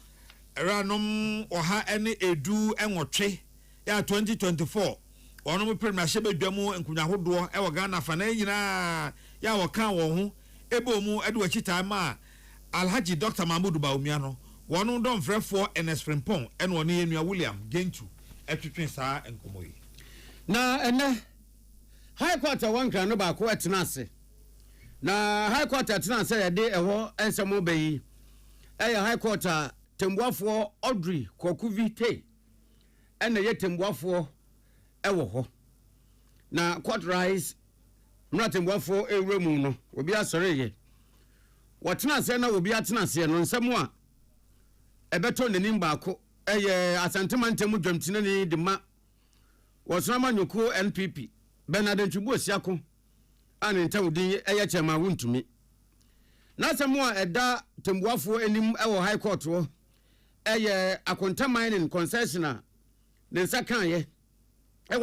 ranom oha ene edu enwotwe ya 2024 onom premier hye bedwamu enkunya hodo e wo Ghana fa na nyina ya wo kan wo ho ebo mu ede wa chita ma Alhaji Dr. Mahmoud Bawumia no wono don frefo NS Frimpong ene woni enua William Gentu etwetwen saa enkomoyi na ene high court wankra no ba ko etena ase na high court etena ase ya de eho ensemo bayi high court tembuafo Audrey Kokuvite ene ye tembuafo ewo ho na court rise mra tembuafo ewremu no obi asore ye watena ase na obi atena ase no nsemo a ebeto nanim baako asantema ntemu dwamtine ni de ma wasama nyoko NPP Bernard Ntwibuosiako ane ntawudin chema wuntumi na semo a eda tembuafo enim ewo high court wo akonta mining concessioner ne nsakan ye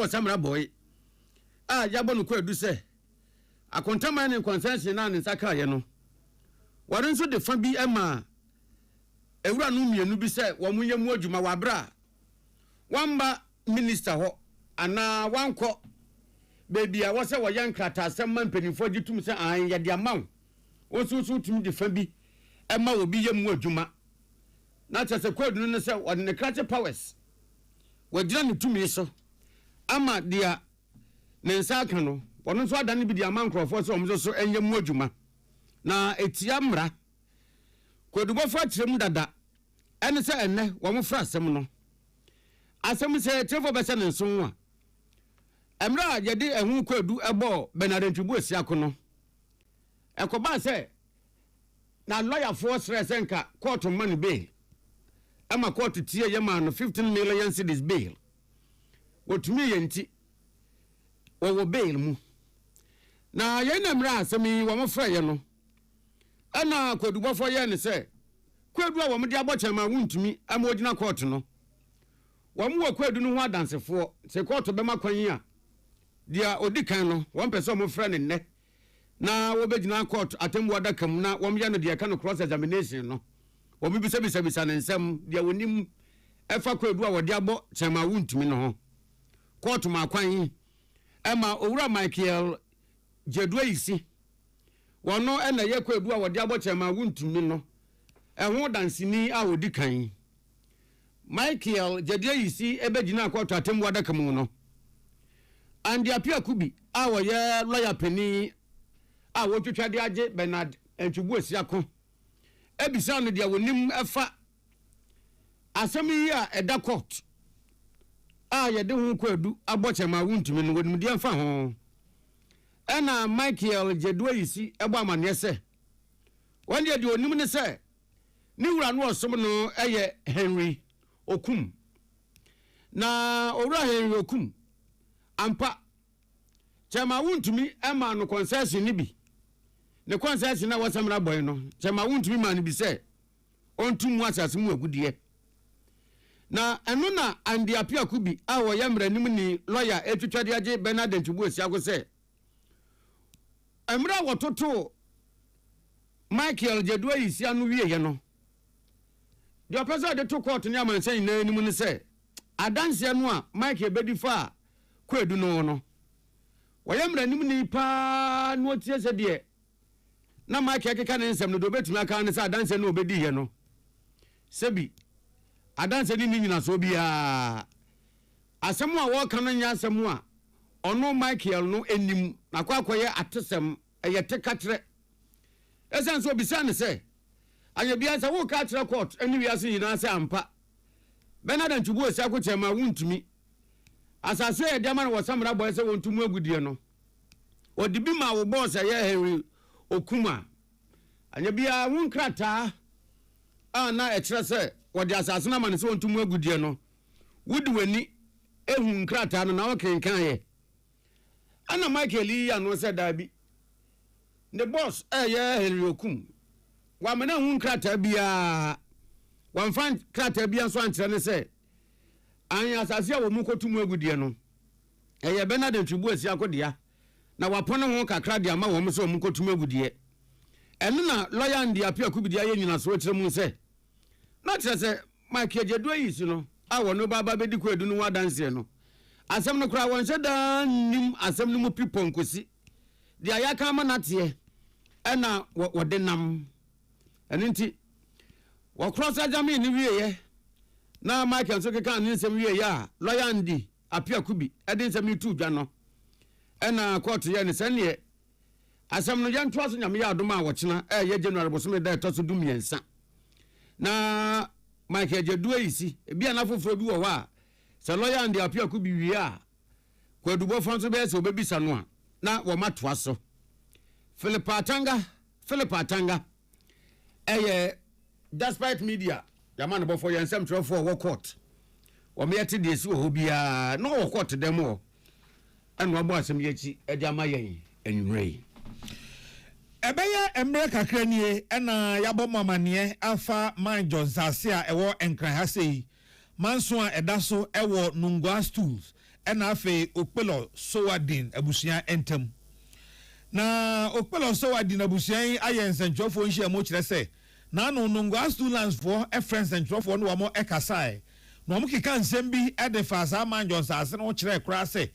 samra boy yabo no kwadu se akonta mining concessioner ne nsakan ye no warin so de fa bi ema ewura no mienu bi se wo munye mu adwuma wabra wamba minister ho ana wanko baby a wose wo yankrata asem man penifo gitum se an ye de amaw wosusu tumi de fa bi ema obi ye mu adwuma na chese kwadu no se wo ne krate powers wajira ne tumi so ama dia ne nsa ka no wono so adane bi de amankrofo se omzo so enye mu adwuma na etia mra kodubofo atrem dada ene se enne wo mo fra asem no asem se trefo bese ne nso a emra yede ehun kodu ebo Bernard Ntwibuosiako no ekoba se na lawyer for stress enka court money bail ama court tie ye ma no 15 million cedis bail wotumi yenti wo bail mu na ye na mra asem yi wo mo fra ye no ana kodubofo ye ne se kwadu a wo mo de abochema wuntumi ama ogina court no wo mo kwadu no ho adansefo se court be makwan a dia odikan no won pese mo fra ne nne na wo begina court atembu adakam na wo ya no dia ka no cross examination no wo bi bisa ne nsem dia wonim efa kwadu a wo de abo chema wuntumi no ho court makwan ema owura Michael Jedwaisi wono na ye Kwadu a wode abɔkyɛ ma wontumi no ɛho dansini a wodi kan Michael Jadie Yisi ebegyina akɔtɔ atemmu adaka mu no and apia kubi a wɔyɛ lawyer pani a wotwetwa de agye Bernard Entwubu Esiako ebisa no de wonim ɛfa asɛm yi a ɛda court a yɛde ho Kwadu abɔkyɛ ma wontumi no wonim de mfa ho ɛna Michael Jadie Yisi ɛbɔ amaneɛ sɛ wɔn de onim ne sɛ ni wura no ɔsom no ɛyɛ Henry Okum na owura Henry Okum ampa chema wuntumi ema no concession ni bi ne concession na wasamra boy no chema wuntumi ma no bi se ontum asase mu agudie na eno na andi apia kubi a wo yamranim ni lawyer etwetwade age Bernard Entwubu Esiako se emra wototo Michael Jadue Yisi anu wiye no the opposite de to court ni amansan na anim ni se adanse no a Michael bedi fa Kwadu no wayamranim ni pa no tie se de na Michael keka ne nsem no do betumi aka ne se adanse no obedi ye no sebi adanse ni nyina so bia asem a wo kan nya asem a ono Michael no enim na kwakoye atesem eyete katre esan so bisa ne se anya bia se wo ka katre court eni wiase nyina se ampa Bernard Entwubu Esiako chema wuntumi asase e diama no wasamra boy se wontumu agudie no odibi ma wo boss ye Henry Okuma anya bia wonkrata na e kire se wodi asase na mane se wontumu agudie no wudi wani ehu nkrata no na wokenkan ye ana Michael yi anu se dabi the boss ye Henry Okum wa mena hu nkrata bia wan fan krata bia so ankyere ne se anya asase a wo mu kotumu agudie no eye Bernard Entwubu Esiako dia na wapone ho kakra dia ma wo mu so mu kotumu agudie eno na lawyer ndi apia kubidia ye nyina so kire mu se na kire se Michael Jadue Yisi no a wo no baba bedi Kwadu no wadanse no asem no kra won heda nim asem no mu pipon kosi dia ya ka ma nate ena wode nam eno nti wo cross ajami ni wiye na Michael so keka ne nsem wiye ya lawyer ndi apia kubi ede nsem tu dwa no ena court ye ne sene asem no ye ntoaso nyame ya adoma a wochena ye January bosome da toso du miensa na Michael Jadue Yisi bia na foforo bi wo wa se lawyer ndi apia kubi wiye a Kwadu bo fanso be se obebisa no a na wo matoa so Philip Atanga despite media Yaman before you and some for war court. Or me at this who be no court them all. And one boy some yechi a jamaye and ray. Ebeye America Cranie and Yabo Mamanie Alpha Man John Zasia a war and Krahase Mansua Edaso Ewo Nungwa stools and Afe Okpelo Sowadin Abusia Entem. Na Okpelo Sowadin Abusia Ayens and Jofo Nshia Mochre na no Nungwa students for a friends and for no more ekasai no mo kika nsem bi e de fa sa man John asase no kire kra se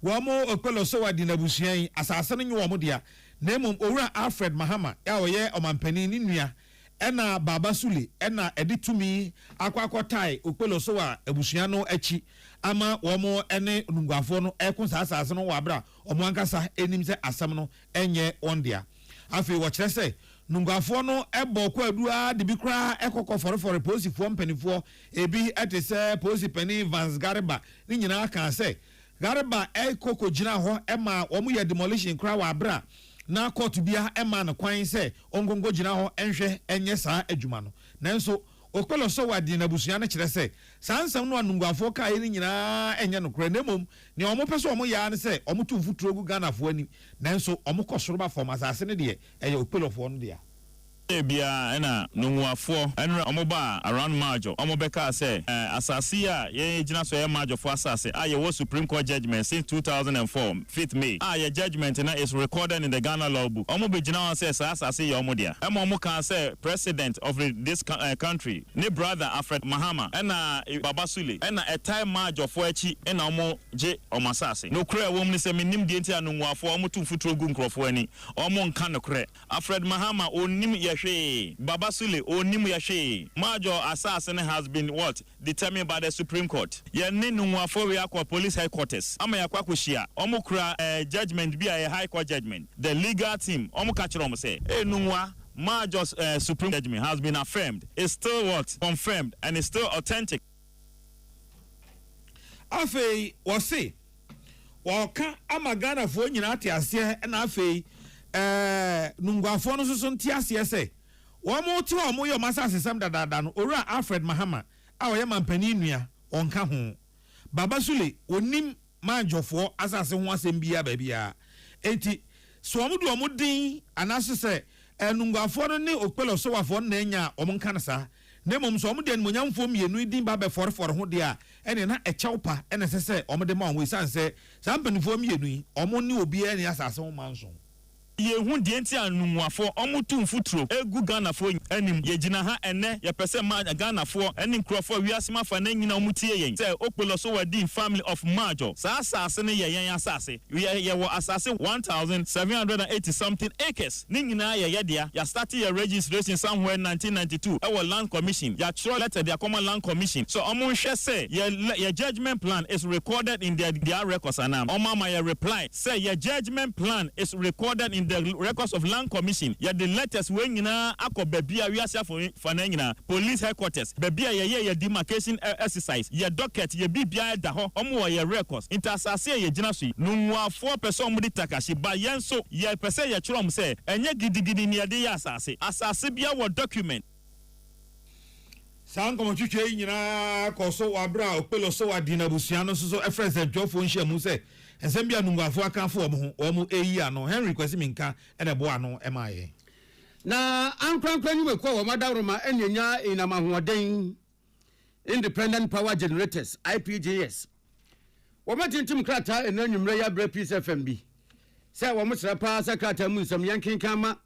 wo mo Okpelo Sowadin Abusia asase no nwo mo dia na emom owura Alfred Mahama ya oye omampani ni nua ena Baba Sule ena editumi akwakotai Okpelo Sowa Abusia no achi ama wo mo ene Nungwafo no ekunsa asase no wabra omo ankasa enim se asam no enye ondia afi wo kire se Nungwafo no ebo Kwadu a de bi kra ekokọ for posifo mpanifo ebi etese posipani Vance Gariba ni nyina kan se Gariba ekoko gina ho ema omu ye demolition kra wa bra na court bia ema na kwan se ongongo gina ho enhwe enye saa adwuma no nanso Okpelo Sowadin Abusia na kire se sansam no Nungwafo kai ni nyina enye no kra nemom ne omo pese omo ya ne se omo tu futuro gu Ghana fo ani nanso omo kosoro ba form asase ne de eye Okpelo fo no de Bia ena nunguafo enra omoba around Majo omobeka say asase a ye gina so ye Majo for asase a ye Supreme Court judgment since 2004 5th May ye judgment na is recorded in the Ghana law book omobe gina say asase ye omodia omo kan say president of this country ne brother Alfred Mahama ena Babasule ena a time Majo for echi ena omo je omasase no kra wom ni say minim de ntia nunguafo omo tumfutro gu nkrofo ani omo nka no kra Alfred Mahama onim ye Babasule onimu yashe Majo assassin has been what determined by the Supreme Court. Ye ninu nwafo we akwa police headquarters. Ama yakwa kushia. Omo kura judgment be a high court judgment. The legal team omo kachiro omo say nunwa Majo's Supreme judgment has been affirmed. It's still what confirmed and it's still authentic. Afei wose waka amagana fo nyina ate ase na afei nungwafo no so ntiase se wo mo ti wo mo yo masase sam dadada no owura Alfred Mahama a wo ye mampani nua onka ho Babasule onim manjofo asase ho asem bia ba bia enti so mo do mo din anase se nungwafo no ne okpelo so wafo na nya o mo nka na sa na mom so mo de nmonyamfo mienu din ba be forfor ho de a ene na echewpa ene se o mo de ma won sanse sampanifo mienu o mo ne obi ene asase ho manso ye hu de nti anumuafo omutu mfuturo egu Ghana fo anim ye gina ha ene ye pese ma Ghana fo ene nkrofo wiasema fa na nyina omutie yen se okpolo so wadi family of Majo sa asase ne ye yen asase ye wo asase 1780 something acres ni nyina ye dia ya start your registration somewhere 1992 our land commission ya throw letter the common land commission so omo hwe say your judgment plan is recorded in their records anam omo ma your reply say your judgment plan is recorded in the records of land commission ya the letters we nyina akoba bia wi asia for na nyina police headquarters ba bia ye demarcation exercise ya docket ye bibia da ho omo ye records intersase ye gina so nunwafo person mu ditakashi ba yenso ye pese ye chrom say enye gidigidi ne de ya asase bia wo document san komo twetwe nyina koso wabra okpelo so wadina busua no so efrese dwofo nhia mu say ensem bia nungwafo akanfo omo eyi ano Henry Kwesi Minka ene bo ano emaye na ankwankwan nyume kwa wo madaroma enenya inamahoden independent power generators IPGS wo matintim krata enanyumre ya bra Peace FM bi say wo msra pa sakrata mu nsam yankenkan ma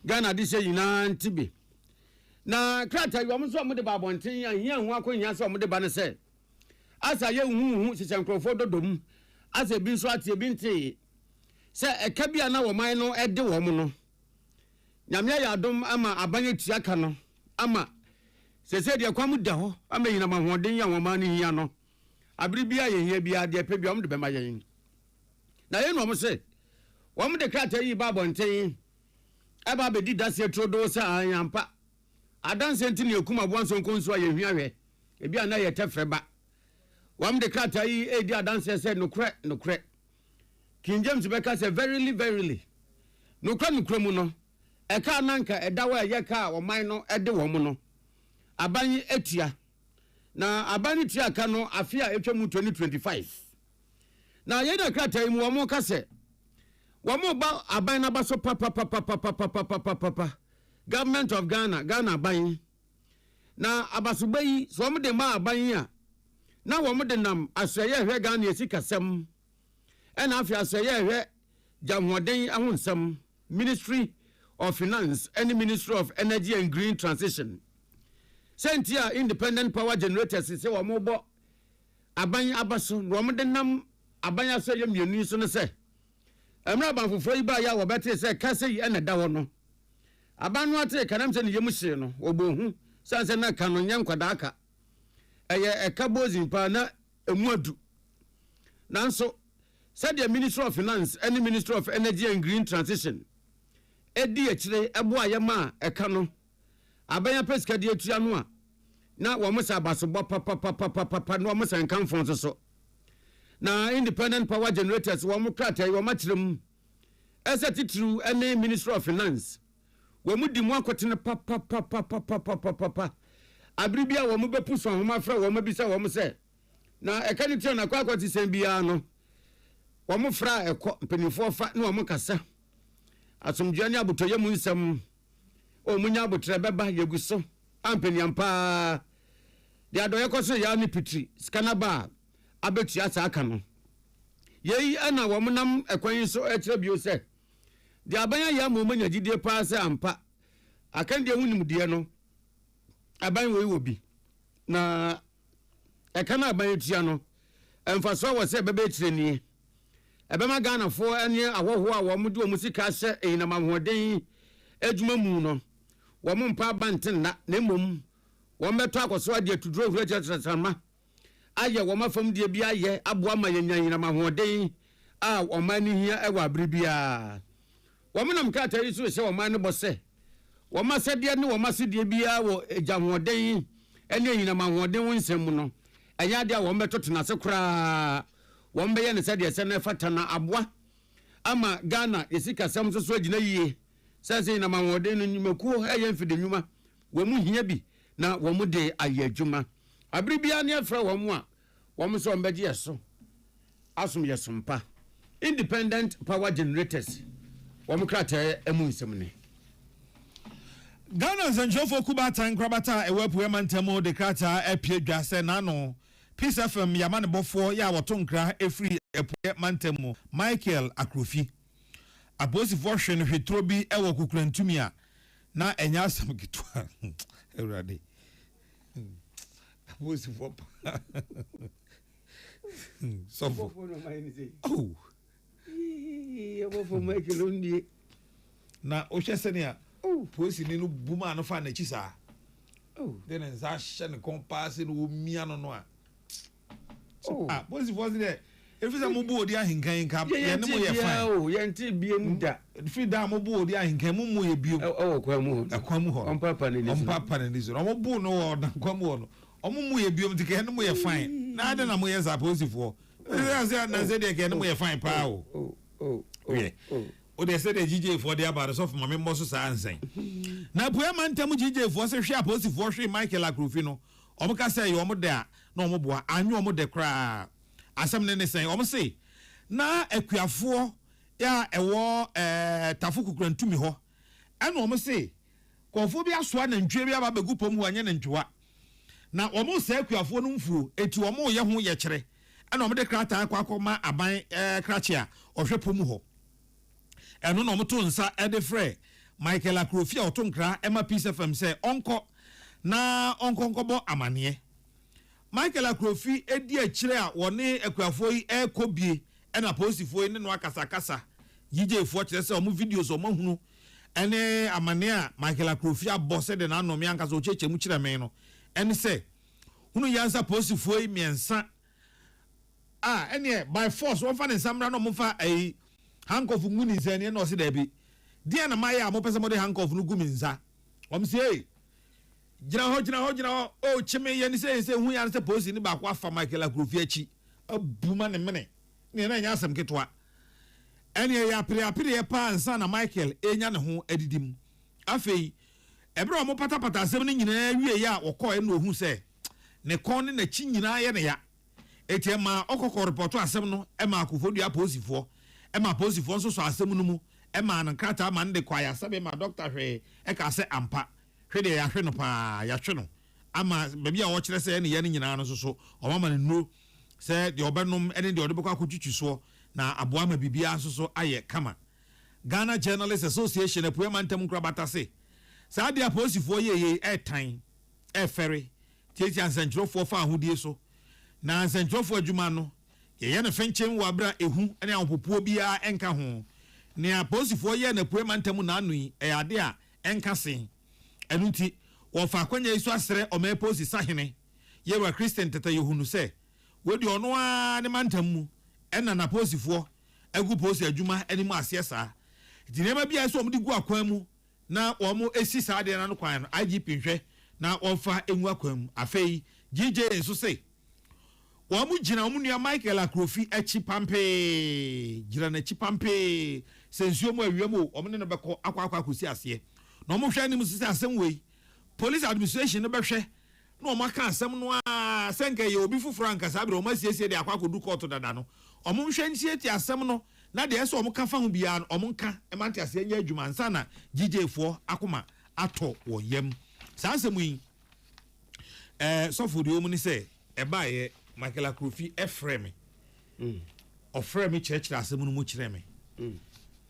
Ghana de say yina ntibe na krata wo mso mo de babonten ya hu akonya so mo de ba ne say asa ye hu sisenkrofo dodom asa bi nso atie bi nti se eka bia na wo man no ede wo mo no nyamya ya dom ama abanye tuaka no ama se de kwamu da ho ama yina mahoden ya wo man no hia no abiri bia ye hia bia de pe bia mo de be ma yen na ye no mo se wo mo de krata yi ba bonten eba be di dase trodo sa anyampa adanse ntini ekuma bonso nkonso ye hia hwe e bia na ye tefre ba wam de krata yi edi adanse se nokre King James beka say verily nokre mu no e ka nanka e dawa ye ka o man no e de wo mu no aban etua na aban tua ka no afia etwemu 2025 na ye de krata yi mu wo mu ka se wo mu ba aban na ba so pa government of Ghana aban na abasuba yi so mu de ma aban a na wo mo de nam aseye hwe Ghana esikasem ena afia aseye hwe jamhoden ahonsam Ministry of Finance and Ministry of Energy and Green Transition sentia independent power generators se wo mo bo aban abaso wo mo de nam aban aseye mienu so ne se emra ban foforo yi ba ya wo bete se kase yi ena da wo no aban no ate kanam se ne yemu hye no obohu sanse na kanu nyankwada aka eye ekabozin pa na emuadu nanso said the Ministry of Finance and the Ministry of Energy and Green Transition edi ekire ebo ayema eka no abanya peska di etua no a na wo mo sabaso bo papa no mo san kan fon so na independent power generators wo mo krata wo ma kirem ese titru ene Ministry of Finance wo mo di mo akotene papa abribia wo mo bepuso ho ma fra wo mo bisa wo mo se na eka ni tio na kwa akwati sem bia no wo mo fra penifo fa na wo mo kasa asomdua ni abotoye mu nsam o munya botre beba yeguso ampeniam pa de adoye koso ya ni pitri skana ba abetua sa aka no yei ana wo munam ekwan so ekire bio se de abanya ya mo manya gidie pa se ampa akan de hunim de no aban we obi na ekana aban tua no emfaso wo se bebe ekire ni ebema Ghana fo ene ahoho a wo mo de wo musika hye enam ahoden adwuma mu no wo mo mpa banten na mom wo meto akoso ade atuduro hura chetrama aye wo mafam de bi aye aboa ma yanyan na mahoden a wo mani hia ewa bribia wo menam ka tari so se wo mani bose wo masede ne wo masede bia wo ejahoden ene yin na mahoden wo nsem no anya de a wo meto tena se kura wo mbeye ne sede se na fatana aboa ama Ghana esika sam so agina yie sase na mahoden no nyumakuo eye mfide nyuma wo mu hia bi na wo mu de aye adwuma abribia ne afra wo mu a wo mu so mbeje yeso asum yesompa independent power generators wo mu krata emu nsem ne Ghana Zenjofo Kubata Nkrabata ewepu emantemo de krata epie dwase nano Peace FM yamane bofo ya wotonkra efri epue mantemo Michael Akrofi abosi fortune hwetrobi ewo kukurantumi a na enya asam kitwa ewrade abosi for so oh for Michael ondi na ohwese ne a posi ni no buma no fa na chi sa then nza hye ne compass no mia no a posi for there if is a mubu odi ahinkan ka ye ne mo ye fine ye nti bie mu da fi da mubu odi ahinkan mu ye bio kwa mu ho ompa ne so omo no wo da kwa mu no omo mu ye bio mtike ne mo ye fine na ade na mo ye za posi for na say de ke ne mo ye fine pa o de say de GJ for the about so for me so sa ansen na poe mantam GJ for say hwe aposi for hwe Michael Akrofi no omo ka say yo omo de a na omo boa anyo omo de kra asem ne sen omo say na akuafo ya ewo tafu kukurantumi ho ana omo say konfo bi asoa na ntwe bi aba begu pom wanye na ntwa na omo say akuafo no mfuo eti omo ye ho ye kire ana omo de krata akwa aban krache a ohwe pom ho eno no moto nsa ede frɛ Michael Akrofi a otonkra ema Peace FM sɛ onko na onkonkobo amane Michael Akrofi edi akire a wone akuafo yi ekobie ena posifo yi ne no akasakasa yijefo kire sɛ omo videos omo hunu ene amane a Michael Akrofi abɔ sɛ de na anomi ankasa o cheche mu kire me no ene sɛ hunu yansa posifo yi miensa ene by force won fa ne samra no mo fa handcuff nguni nzani na osi da bi dia na maya mo pese mo de handcuff no gumi nza om se gina ho o chime ye ni se hu ya se police ni ba kwa fa Michael Akrofi achi abuma ne mene ne na nya asem ketwa ene ya apire ye pa nsa na Michael enya ne ho adidim afei ebere mo patapata asem ni nyina wie ya wokọ e na ohu se ne kon ne na chi nyina ye ne ya etiema okokọ report asem no e ma akofodua posifo ema posifo so asem no mu ema na krata ma nde kwa ya sabe ma doctor hwe e ka se ampa hwe de ya hwe no pa ya hwe no ama baby a wo kire se ne ye ne nyina no so o mama ne no se de obenom ene de odebekwa akotwitwi so na aboa ma bibia so aye kama Ghana Journalists Association e poema ntem krabata se sa de posifo ye tan ferry tieti ansentrofo fa ahodie so na ansentrofo adwuma no ye ne fenchen wa bra ehu ene ahopopo bia enka ho ne aposifo ye na poema ntam na anu ade a enka sen enunti wo fa kwanya isu asere o me posi sahene ye wa Christian tata yehunu se wodi ono a ne mantam mu ena na posifo agu posi adwuma ene mu ase sa dinema bia so omdi gu akwan mu na wo mo esi sa de na no kwan no IGP hwe na wo fa engu akwan mu afei GJ enso se wamu jina omunua Michael Akrofi echi pampe jira na chi pampe sensuo mu awiam omne no beko akwa akosi ase na omo hwa nim sisi asem wei police administration no behwe na omo aka asem no a senka ye obi fufuro ankasa abre omo siesie de akwa kodu court dada no omo hwa nsie ti asem no na de eso omo ka fa ho bia omo nka e mante ase nya adwuma nsa na GJ fo akoma ato wo yam saa asɛm yi sɔfo de omu ni sɛ ɛba yɛ Michael Akrofi ɛfrɛ me ɔfrɛ me kyerɛkyerɛ asɛm no mu kyerɛ me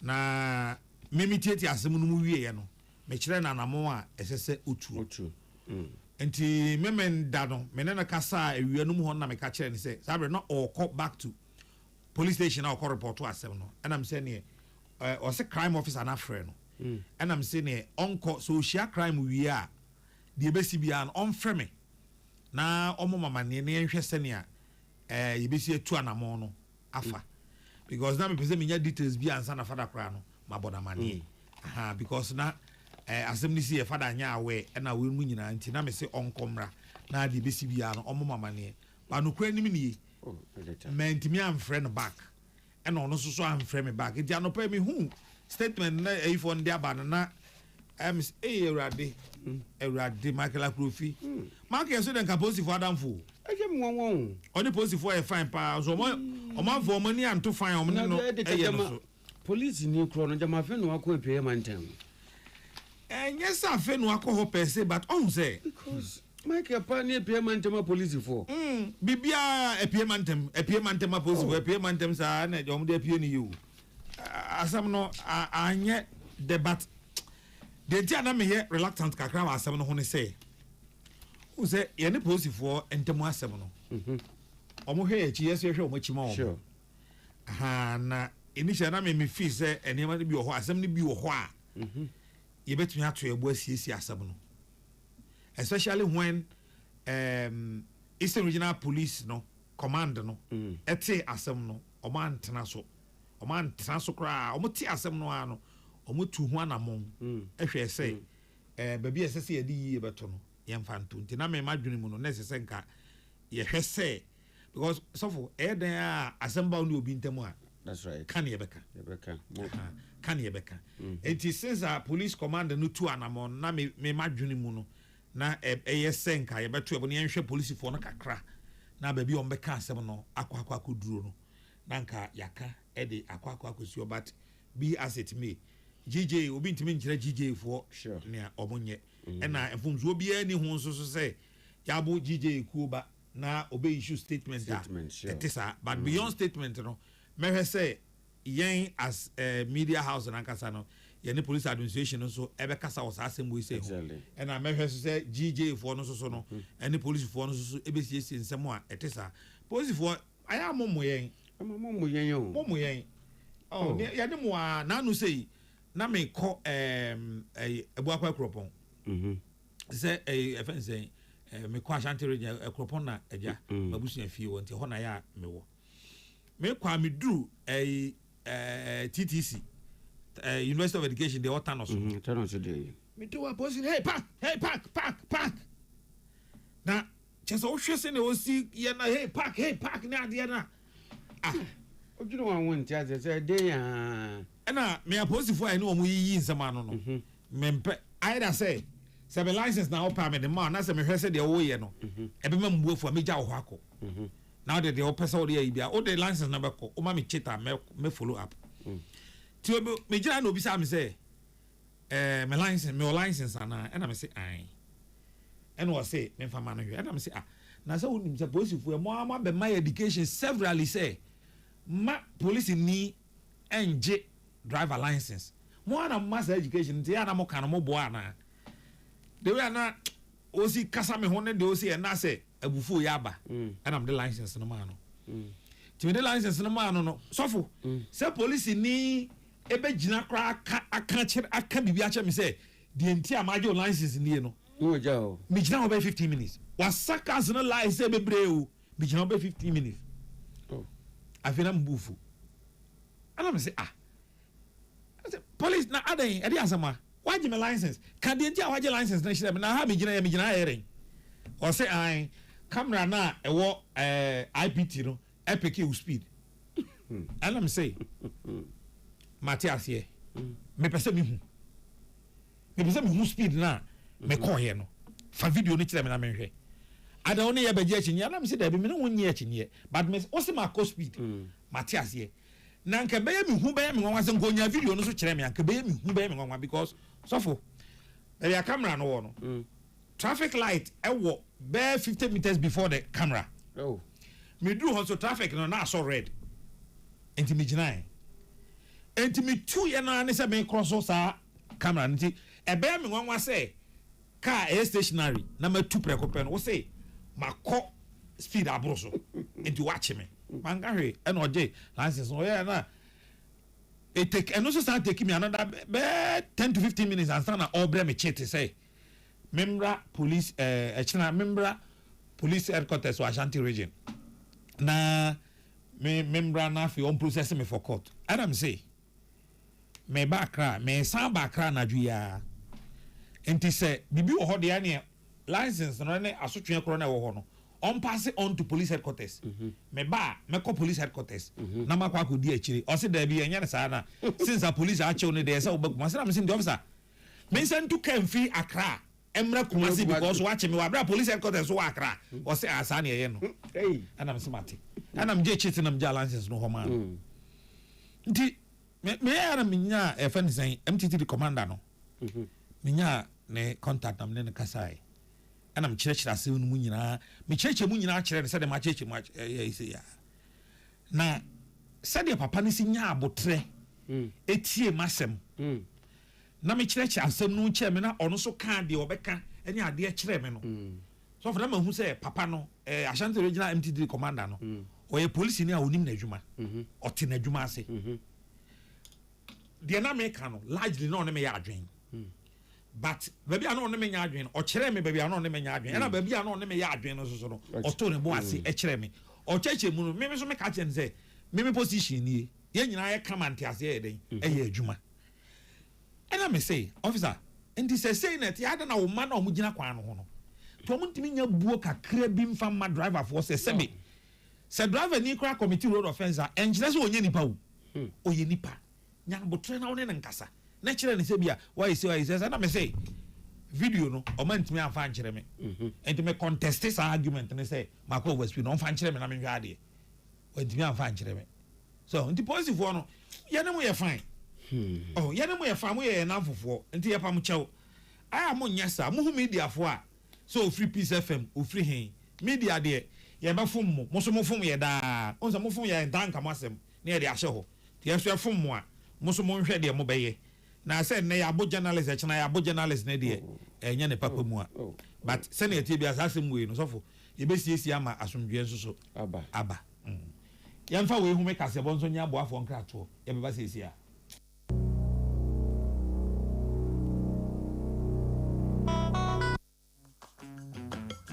na memi tietie asɛm no mu wie yɛ no me kyerɛ na namo a ɛsɛ sɛ otu nti memen da no me ne no kasa awia no mu hɔ na me ka kyerɛ ne sɛ sabre na ɔkɔ back to police station na ɔkɔ report to asɛm no ɛnam sɛ ne ɔsɛ crime officer na frɛ no ɛnam sɛ ne ɔnkɔ so ohyia crime wie a deɛ bɛsi bia no ɔmfrɛ me na ɔmo mama ne ne nhwɛ sɛ ne a yɛbɛsi atu anamo no afa because na me pese me nya details bi ansa na fada kra no maboda mane because na asɛm ni si e fada nya awe na we mu nyina nti na me se onkomra na de besi bia no ɔmo mama ne ba no kra nim nie mentimi amfrɛ no back ɛna ɔno so amfrɛ me back nti anopa me hu statement na efo ndi aba na ms Ewurade Michael Akrofi Michael so den ka police for adamfo ɔne police for e fine pa so ɔmanfo ɔmani anto fine ɔmne no ɛyɛ no so police ni kro no jama fe no akɔ epie mantem yes afe no akɔ ho pese but on say because Michael pa ni epie mantem police for bibia epie mantem police for epie mantem sa na ɔmo de epie ni you asam no anye debate de ntia na me ye reluctant kakra wa asam no ho ne say who say ye ne police for ntemu asam no omo hwe echi yeso hwe omo chima omo na initial na me feel say enema ne bi wo ho asam ne bi wo ho a ye betumi ato ebo asiesi asam no especially when Eastern Regional Police no command no ete asam no omo antena so kra omo ti asam no a no omo tu ho anamon ehwe say baby esese ye di yie beto no ye mfanto nti na me madwene mu no na esese nka ye hwe say because sofo eden a asamba no obi ntemu a that's right kan ye beka enti since a police commander no tu anamon na me madwene mu no na eye senka ye beto ebo ne hwe police fo no kakra na baby on beka asem no akwa duro no na nka yaka ede akwa kosi but be as it may GJ obi ntimi nkyerɛ GJ for nea omonye ɛna efumzo obi ani ho nso so sɛ yabo GJ kuoba na obey issue statement etisa but beyond statement no mehwe sɛ yen as media house na nkasa no ye ne police administration so ebe kasa wo asem we say ɛna mehwe so sɛ GJ for no so no ɛne police for no so ebe siesie nsɛm a etisa police for aya momo yen oh ya ne mo a na no say na me ko ebu akwa kropon se efen say me ko Ashanti region kropon na eja babusu afie won ti ho na ya me wo me kwa me duru TTC University of Education the Otanos me do a boss hey park na chese o hwese ne o si ye na hey park na ade na ojuro wan won ti ase dey ya na me aposi for ene omo yi nsema no no mempe either say se be license na opa me the man na se me hwese de wo ye no ebe ma mbuafu a me gya wo akọ now de o pesa o de yi bia o de license na be ko o ma me cheta me follow up ti o me gira na obi sa me say me license ana na me say ai ene o say me fa ma no hwe ena me say na se wonim se police fu e mo ama be my education severally say ma police ni enje driver license mo ana mass education nti ya na mo kan mo bo ana de we na osi kasa me ho ne de osi e na say abufu ya ba ana m de license no ma no ti me de license no ma no sofo say police ni ebe gina kra aka bibi ache me say de enti amaje license ni no o ja o me gina over 15 minutes wasaka zina license bebre o me gina over 15 minutes afina mbufu ana me say police na adan e dey asama waje me license kan de enti a waje license na shire me na ha me gina eren o say ai camera na e wo IPT no epic you speed ana me say Matias here me pese me hu speed na me call here no fa video ni kire me na me hwe ada oni ye beje chinye ana me say da be me no wonye chinye but me o se ma call speed Matias here na nka be me hu be me nwanwa se nkonya video no so kire me nka be me hu be me nwanwa because sofo There are camera no one. Traffic light bare 50 meters before the camera. Oh. Me do also traffic no na so red. Enti me gina. Enti me two ye na ne se me cross sa camera nti e be me nwanwa say car air stationary na ma tu prekope no wo say makọ speed abro so. Enti watch me. Manga hwe e na oje license no ye na it take and also start taking me another 10 to 15 minutes and stand all bre me cheat say member police member police headquarters to Ashanti region na me member na fi on process me for court Adam say me bakra me san bakra na dua enti say bibi wo ho de ane license no ne asotwe kro na wo ho no on pass it on to police headquarters me call police headquarters na makwa ko di akire o se da bi enya sa na since a police a chew ne dey say obaku ma say na me the officer me send to Kemfi Accra emra Kumasi because watch me wa police headquarters wo Accra o say asa na ye no hey ana me se mate ana me je chiti na me ja license no ho ma nti me ara me nya e fa ni sen MTT commander no me nya ne contact am ne kasai ana me kyerɛkyerɛ asɛm no mu nyinaa me kyerɛkyerɛ mu nyinaa kyerɛ ne sɛ de ma kyerɛkyerɛ mu ɛyɛ ya na sɛ de papa ne si nya abotrɛ etie masɛm na me kyerɛkyerɛ asɛm no kyerɛ me na ɔno so ka de ɔbɛka ɛne adeɛ kyerɛ me no so for na mahu sɛ papa no Ashanti regional MTD commander no ɔyɛ police ni a onim na adwuma ɔte na adwuma ase deɛ na me ka no largely na ɔne me yɛ adwen but baby I know ne menya adwen o kire me baby I know ne menya adwen na baby I know ne meya adwen no so no o to ne bo ase e kire me o cheche mu no me so me ka kire ne say me position nie ye nyina ye kamante ase ye den e ye adwuma and I me say officer and this say net ya da na wo ma na o mu gina kwan no ho no to mo ntimi nya buo kakra bi mfa ma driver for say se me se driver ni kra committee road offense a engineer so onye nipa wo o ye nipa nya botre na wo ne nkasa na kire ne se bia why say na me say video no o man ntimi afa nkire me enti me contest this argument ne say mako was no afa nkire me na me hwa ade o ntimi afa nkire me so enti positive for no ye ne mo ye fine oh ye ne mo ye fine mo ye na fofo enti ye pa mo chew aya mo nyasa mo hu media fo a so free peace FM o free hen media de ye ba fom mo so mo fom ye da on so mo fom ye dan ka mo asem ne ye de ahye ho ye so fom mo a mo so mo hwe de mo beye na say na ya bo journalist e chena ya bo journalist na de enya ne papa mu a but say na tie bia asem we no sofo ye be siesie ama asomdwe nso so aba ye mfa we hu me kase bo nso nya bo afo nkrato ye be ba siesie a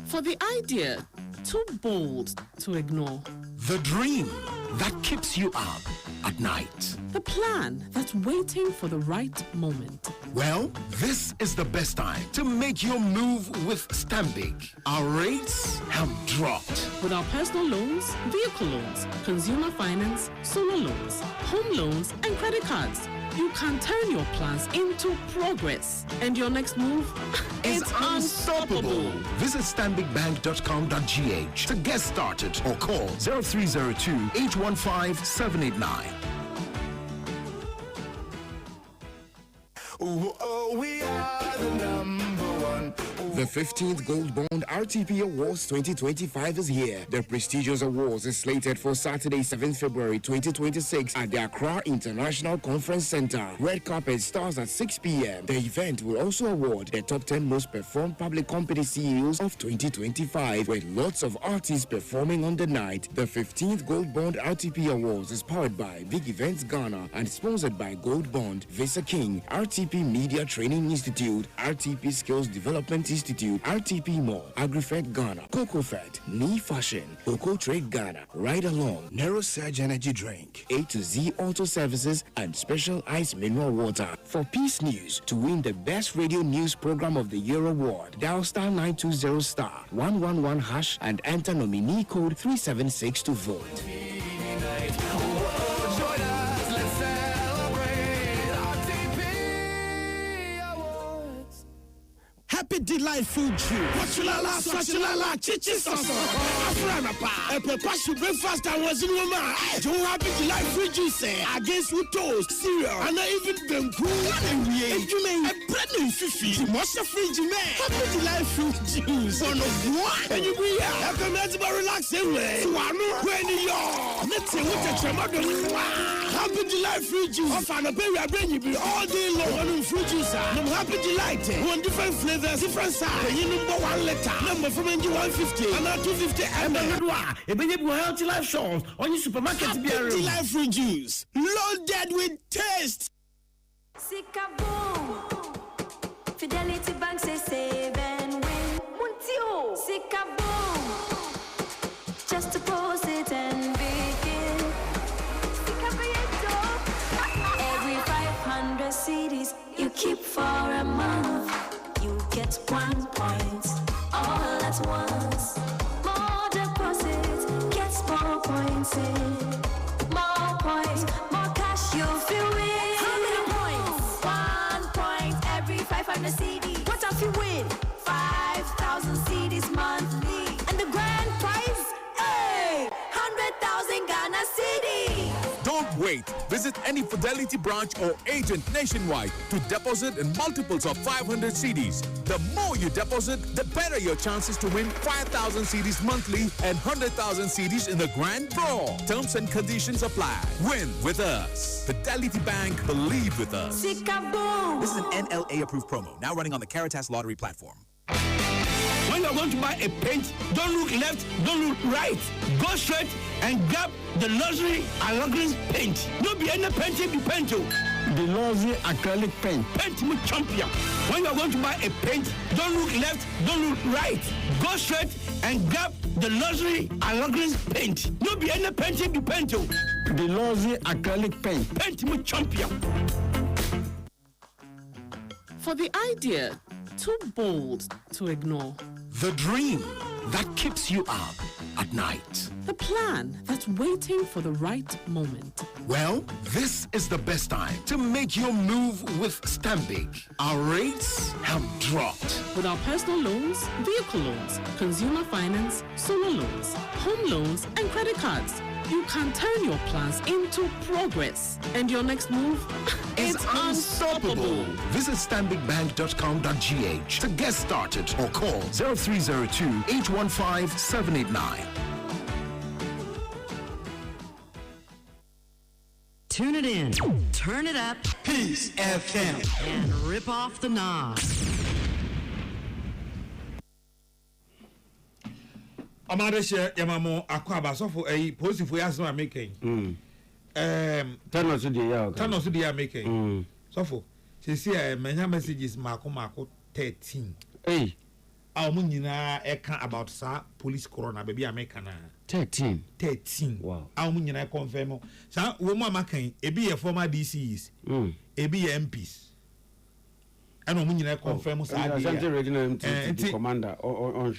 for the idea too bold to ignore, the dream that keeps you up at night, the plan that's waiting for the right moment. Well, this is the best time to make your move with Stanbic. Our rates have dropped. With our personal loans, vehicle loans, consumer finance, solar loans, home loans, and credit cards, you can turn your plans into progress. And your next move is unstoppable. Visit stanbicbank.com.gh to get started or call 0302 815 789. We are the number one. The 15th Gold Bond RTP Awards 2025 is here. The prestigious awards is slated for Saturday, 7th February 2026 at the Accra International Conference Center. Red carpet starts at 6 p.m. The event will also award the top 10 most performed public company CEOs of 2025, with lots of artists performing on the night. The 15th Gold Bond RTP Awards is powered by Big Events Ghana and sponsored by Gold Bond, Visa King, RTP Media Training Institute, RTP Skills Development Institute, RTP Mall, AgriFed Ghana, CocoFed, Knee Fashion, Coco Trade Ghana, Ride Along, Narrow Surge Energy Drink, A to Z Auto Services, and Special Ice Mineral Water. For Peace News, to win the Best Radio News Program of the Year award, dial star 920 star 111 hash and enter nominee code 376 to vote. Happy Deluxe Life fruit juice. Wachulala, swachulala, chichi soso. Afrana pa. A pepashu breakfast and was in woman. Don't happy to life fruit juice against with toast, cereal, and even bamboo. And you may a bread and fifi. Most of fridge man. Happy to life fruit juice. One of one. And you be a community relax away. One when you're. Let's say what a tremor. Happy to life fruit juice. Of an appeal, I bring you all day long on fruit juice. I'm happy to light it. One different flavors, different size. You number 1 letter. Number from 150. And now 250 ml. If you have healthy life shops on your supermarket, happy life fruit juice. Loaded with taste. Sikaboom. Fidelity Bank says save and win. Muntio. Sikaboom. Just to post it and begin. Every 500 CDs you keep for a month, you get 1 point all at once. More deposits, gets more points in. More points, more cash you feel win. How many points? 1 point every 500 CDs. What if you win? 5,000 CDs monthly. And the grand prize? Hey! 100,000 Ghana CDs. Don't wait. Visit any Fidelity branch or agent nationwide to deposit in multiples of 500 CDs. The more you deposit, the better your chances to win 5,000 CDs monthly and 100,000 CDs in the grand draw. Terms and conditions apply. Win with us. Fidelity Bank, believe with us. This is an NLA approved promo, now running on the Caritas Lottery platform. When you're going to buy a paint, don't look left, don't look right. Go straight and grab the luxury Alagris paint. No be any paint be paint. The luxury acrylic paint. Paint me champion. When you're going to buy a paint, don't look left, don't look right. Go straight and grab the luxury Alagris paint. No be any paint be paint. The luxury acrylic paint. Paint me champion. For the idea too bold to ignore. The dream that keeps you up at night. The plan that's waiting for the right moment. Well, this is the best time to make your move with Stanbic. Our rates have dropped. With our personal loans, vehicle loans, consumer finance, solar loans, home loans, and credit cards, you can turn your plans into progress. And your next move is unstoppable. Visit stanbicbank.com.gh to get started or call 0302-815-789. Tune it in, turn it up, Peace FM, and rip off the knob. Amadeshe Yamamo Akwaba sofo positive asma making. Tano so dia making. Sofo. She see many messages Mako 13. Hey. Our munina eka about sa police corona baby American 13. Wow. Our munina confirm. Sa woman making ebi a former DCs. Ebi MPs. And munina confirm sa the commander on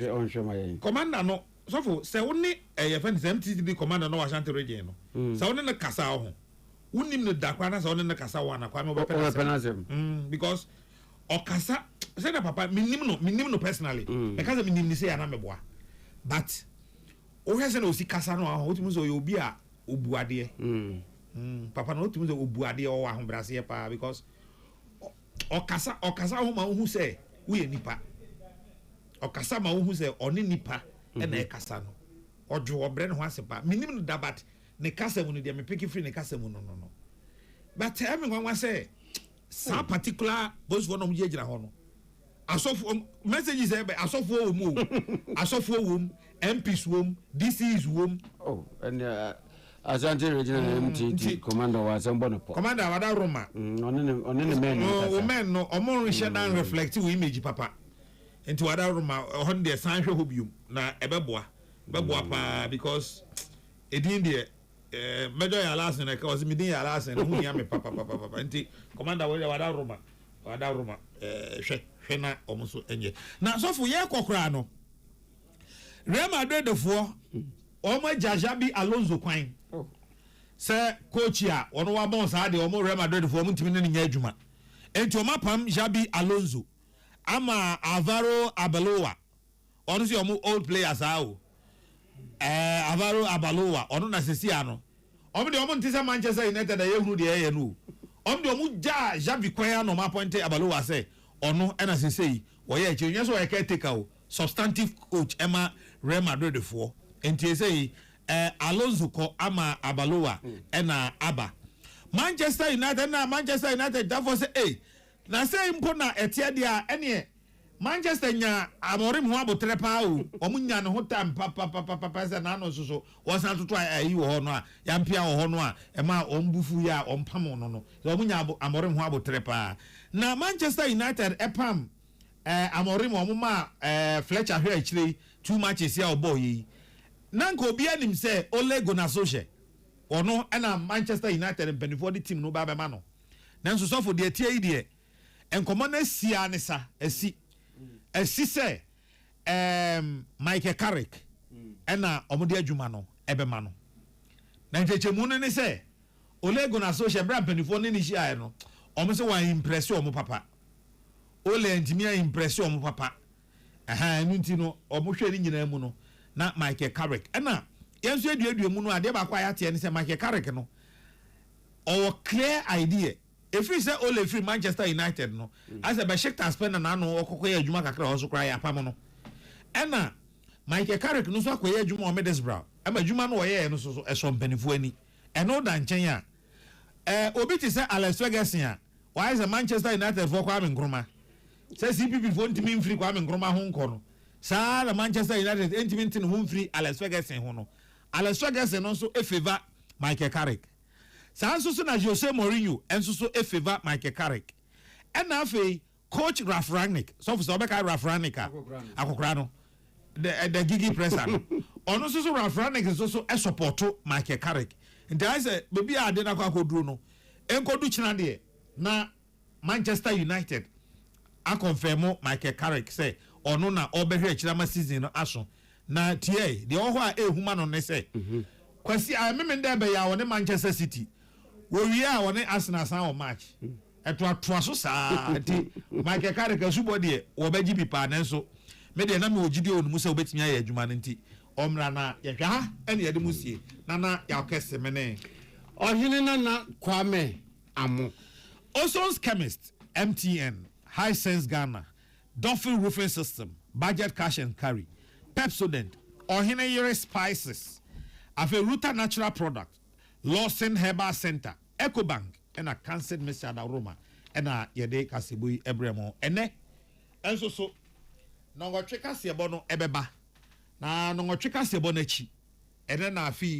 my commander no. So for say only a friend MTD commander no Ashanti region no. So only the kasa ho. Unim no dakwana so only the kasa wana kwa me obepenasem. Because okasa say na papa minim no personally. Because minim ni say na meboa. But o he say no si kasa no ho otimu so obi a obuade. Papa no otimu so obuade o wa hombrase pa because okasa ho ma hu say we nipa. Okasa ma hu say oni nipa. And a kasa no ojo obre no asepa minim no dabat ne kasa mu no de me pick free ne kasa mu no but everyone was say some particular those one of yegira ho no asofo messages e be asofo wo mu asofo wo MPs wo DCs wo and Asante regional MTT commander was Ambonopo commander wada Roma onene men no omo rehye dan reflect we image papa into other room on the sanhwe hobium na ebeboa pa because edin there major ya last na cause me din ya last na hu ya me papa enti commander we wada roma hwe na omuso enye na so fu ye kokora no Real Madrid fo omo Jajabi Alonso kwan se coach ya ono wa bon sa de omo Real Madrid fo omo ntimi ne nya adwuma enti omo pam Jabi Alonso ama Alvaro Abaloa ono si omo old players awo Alvaro Abaloa ono na sesi ano omo de omo ntisa Manchester United ye hunu de ye no omo de omo ja Javi Kwaya no ma point Abaloa say ono na sesi wo ye che nyeso ye caretaker o substantive coach Emma Real Madrid for enti say Alonso ko ama Abaloa na aba Manchester United therefore say na say impo na etia dia ene Manchester nya amorim ho abotre pa o omunya ne ho tam papa say na no so wosan toto ayi wo ho no a yampia wo ho no a e ma ombufu ya ompam no no so omunya amorim ho abotre pa na Manchester United epam amorim omuma Fletcher hwe akire 2 matches ya obo yi na nko obi anim say Ole Gunnar Solskjaer ono na Manchester United benefit the team no ba be ma no na nso so for de tie yi de enkomo na sia ne sa esi se Michael Carrick na omode adwuma no ebe ma no na nchechemu ne se Ole Gunnar Solskjaer bra benefit ne ni hia no omo se wa impress omo papa Ole ntimi impress omo papa nti no omo hwe ni nyina mu no na Michael Carrick na yenso aduadua mu no ade ba kwa ya tie ne se Michael Carrick no or clear idea if you say Ole free Manchester United no as a Besiktas spend na no okokoye adwuma kakra ho kra ya pam no na Michael Carrick no so akoye adwuma o Middlesbrough ama adwuma no ye no so eso mpanifo ani eno da nchen a obi ti say Alex Ferguson a why is Manchester United for Kwame Nkrumah say CPP for ntimi free Kwame Nkrumah ho nko no sa la Manchester United ntimi ntin ho free Alex Ferguson ho no Alex Ferguson no so favor Michael Carrick Sanso so na Jose Mourinho enso so favor Michael Carrick na afei coach Ralf Rangnick so for Obeka Ralf Rangnick akokra no the gigi presser no ono so Ralf Rangnick so support Michael Carrick and I say baby ade na akoduro no enkodu china de na Manchester United a confirm Michael Carrick say ono na obehwe chirama season no aso na tie de oho a ehuma no ne say kwasi a memende be ya woni Manchester City wo wi a woni Arsenal san o match eto atoaso saa ati Michael Carrick asubo de wo beji bi pa nenso me de na me ogide onu se obetimi aye adwuma nti omra na ye hwa ha ene ye de musie na ya kese mene ohine na Kwame Amo Oson's Chemist MTN High Sense Ghana Dolphin Roofing System Budget Cash and Carry Pepsodent ohine yere spices Afe Ruta Natural Product Lawson Herbal Center Ecobank and a Cancer Mr. Roma and a Yede Kasibui Ebremo ene enso so no go tweka se ebo no ebeba na no go tweka se ebo na chi ene na afi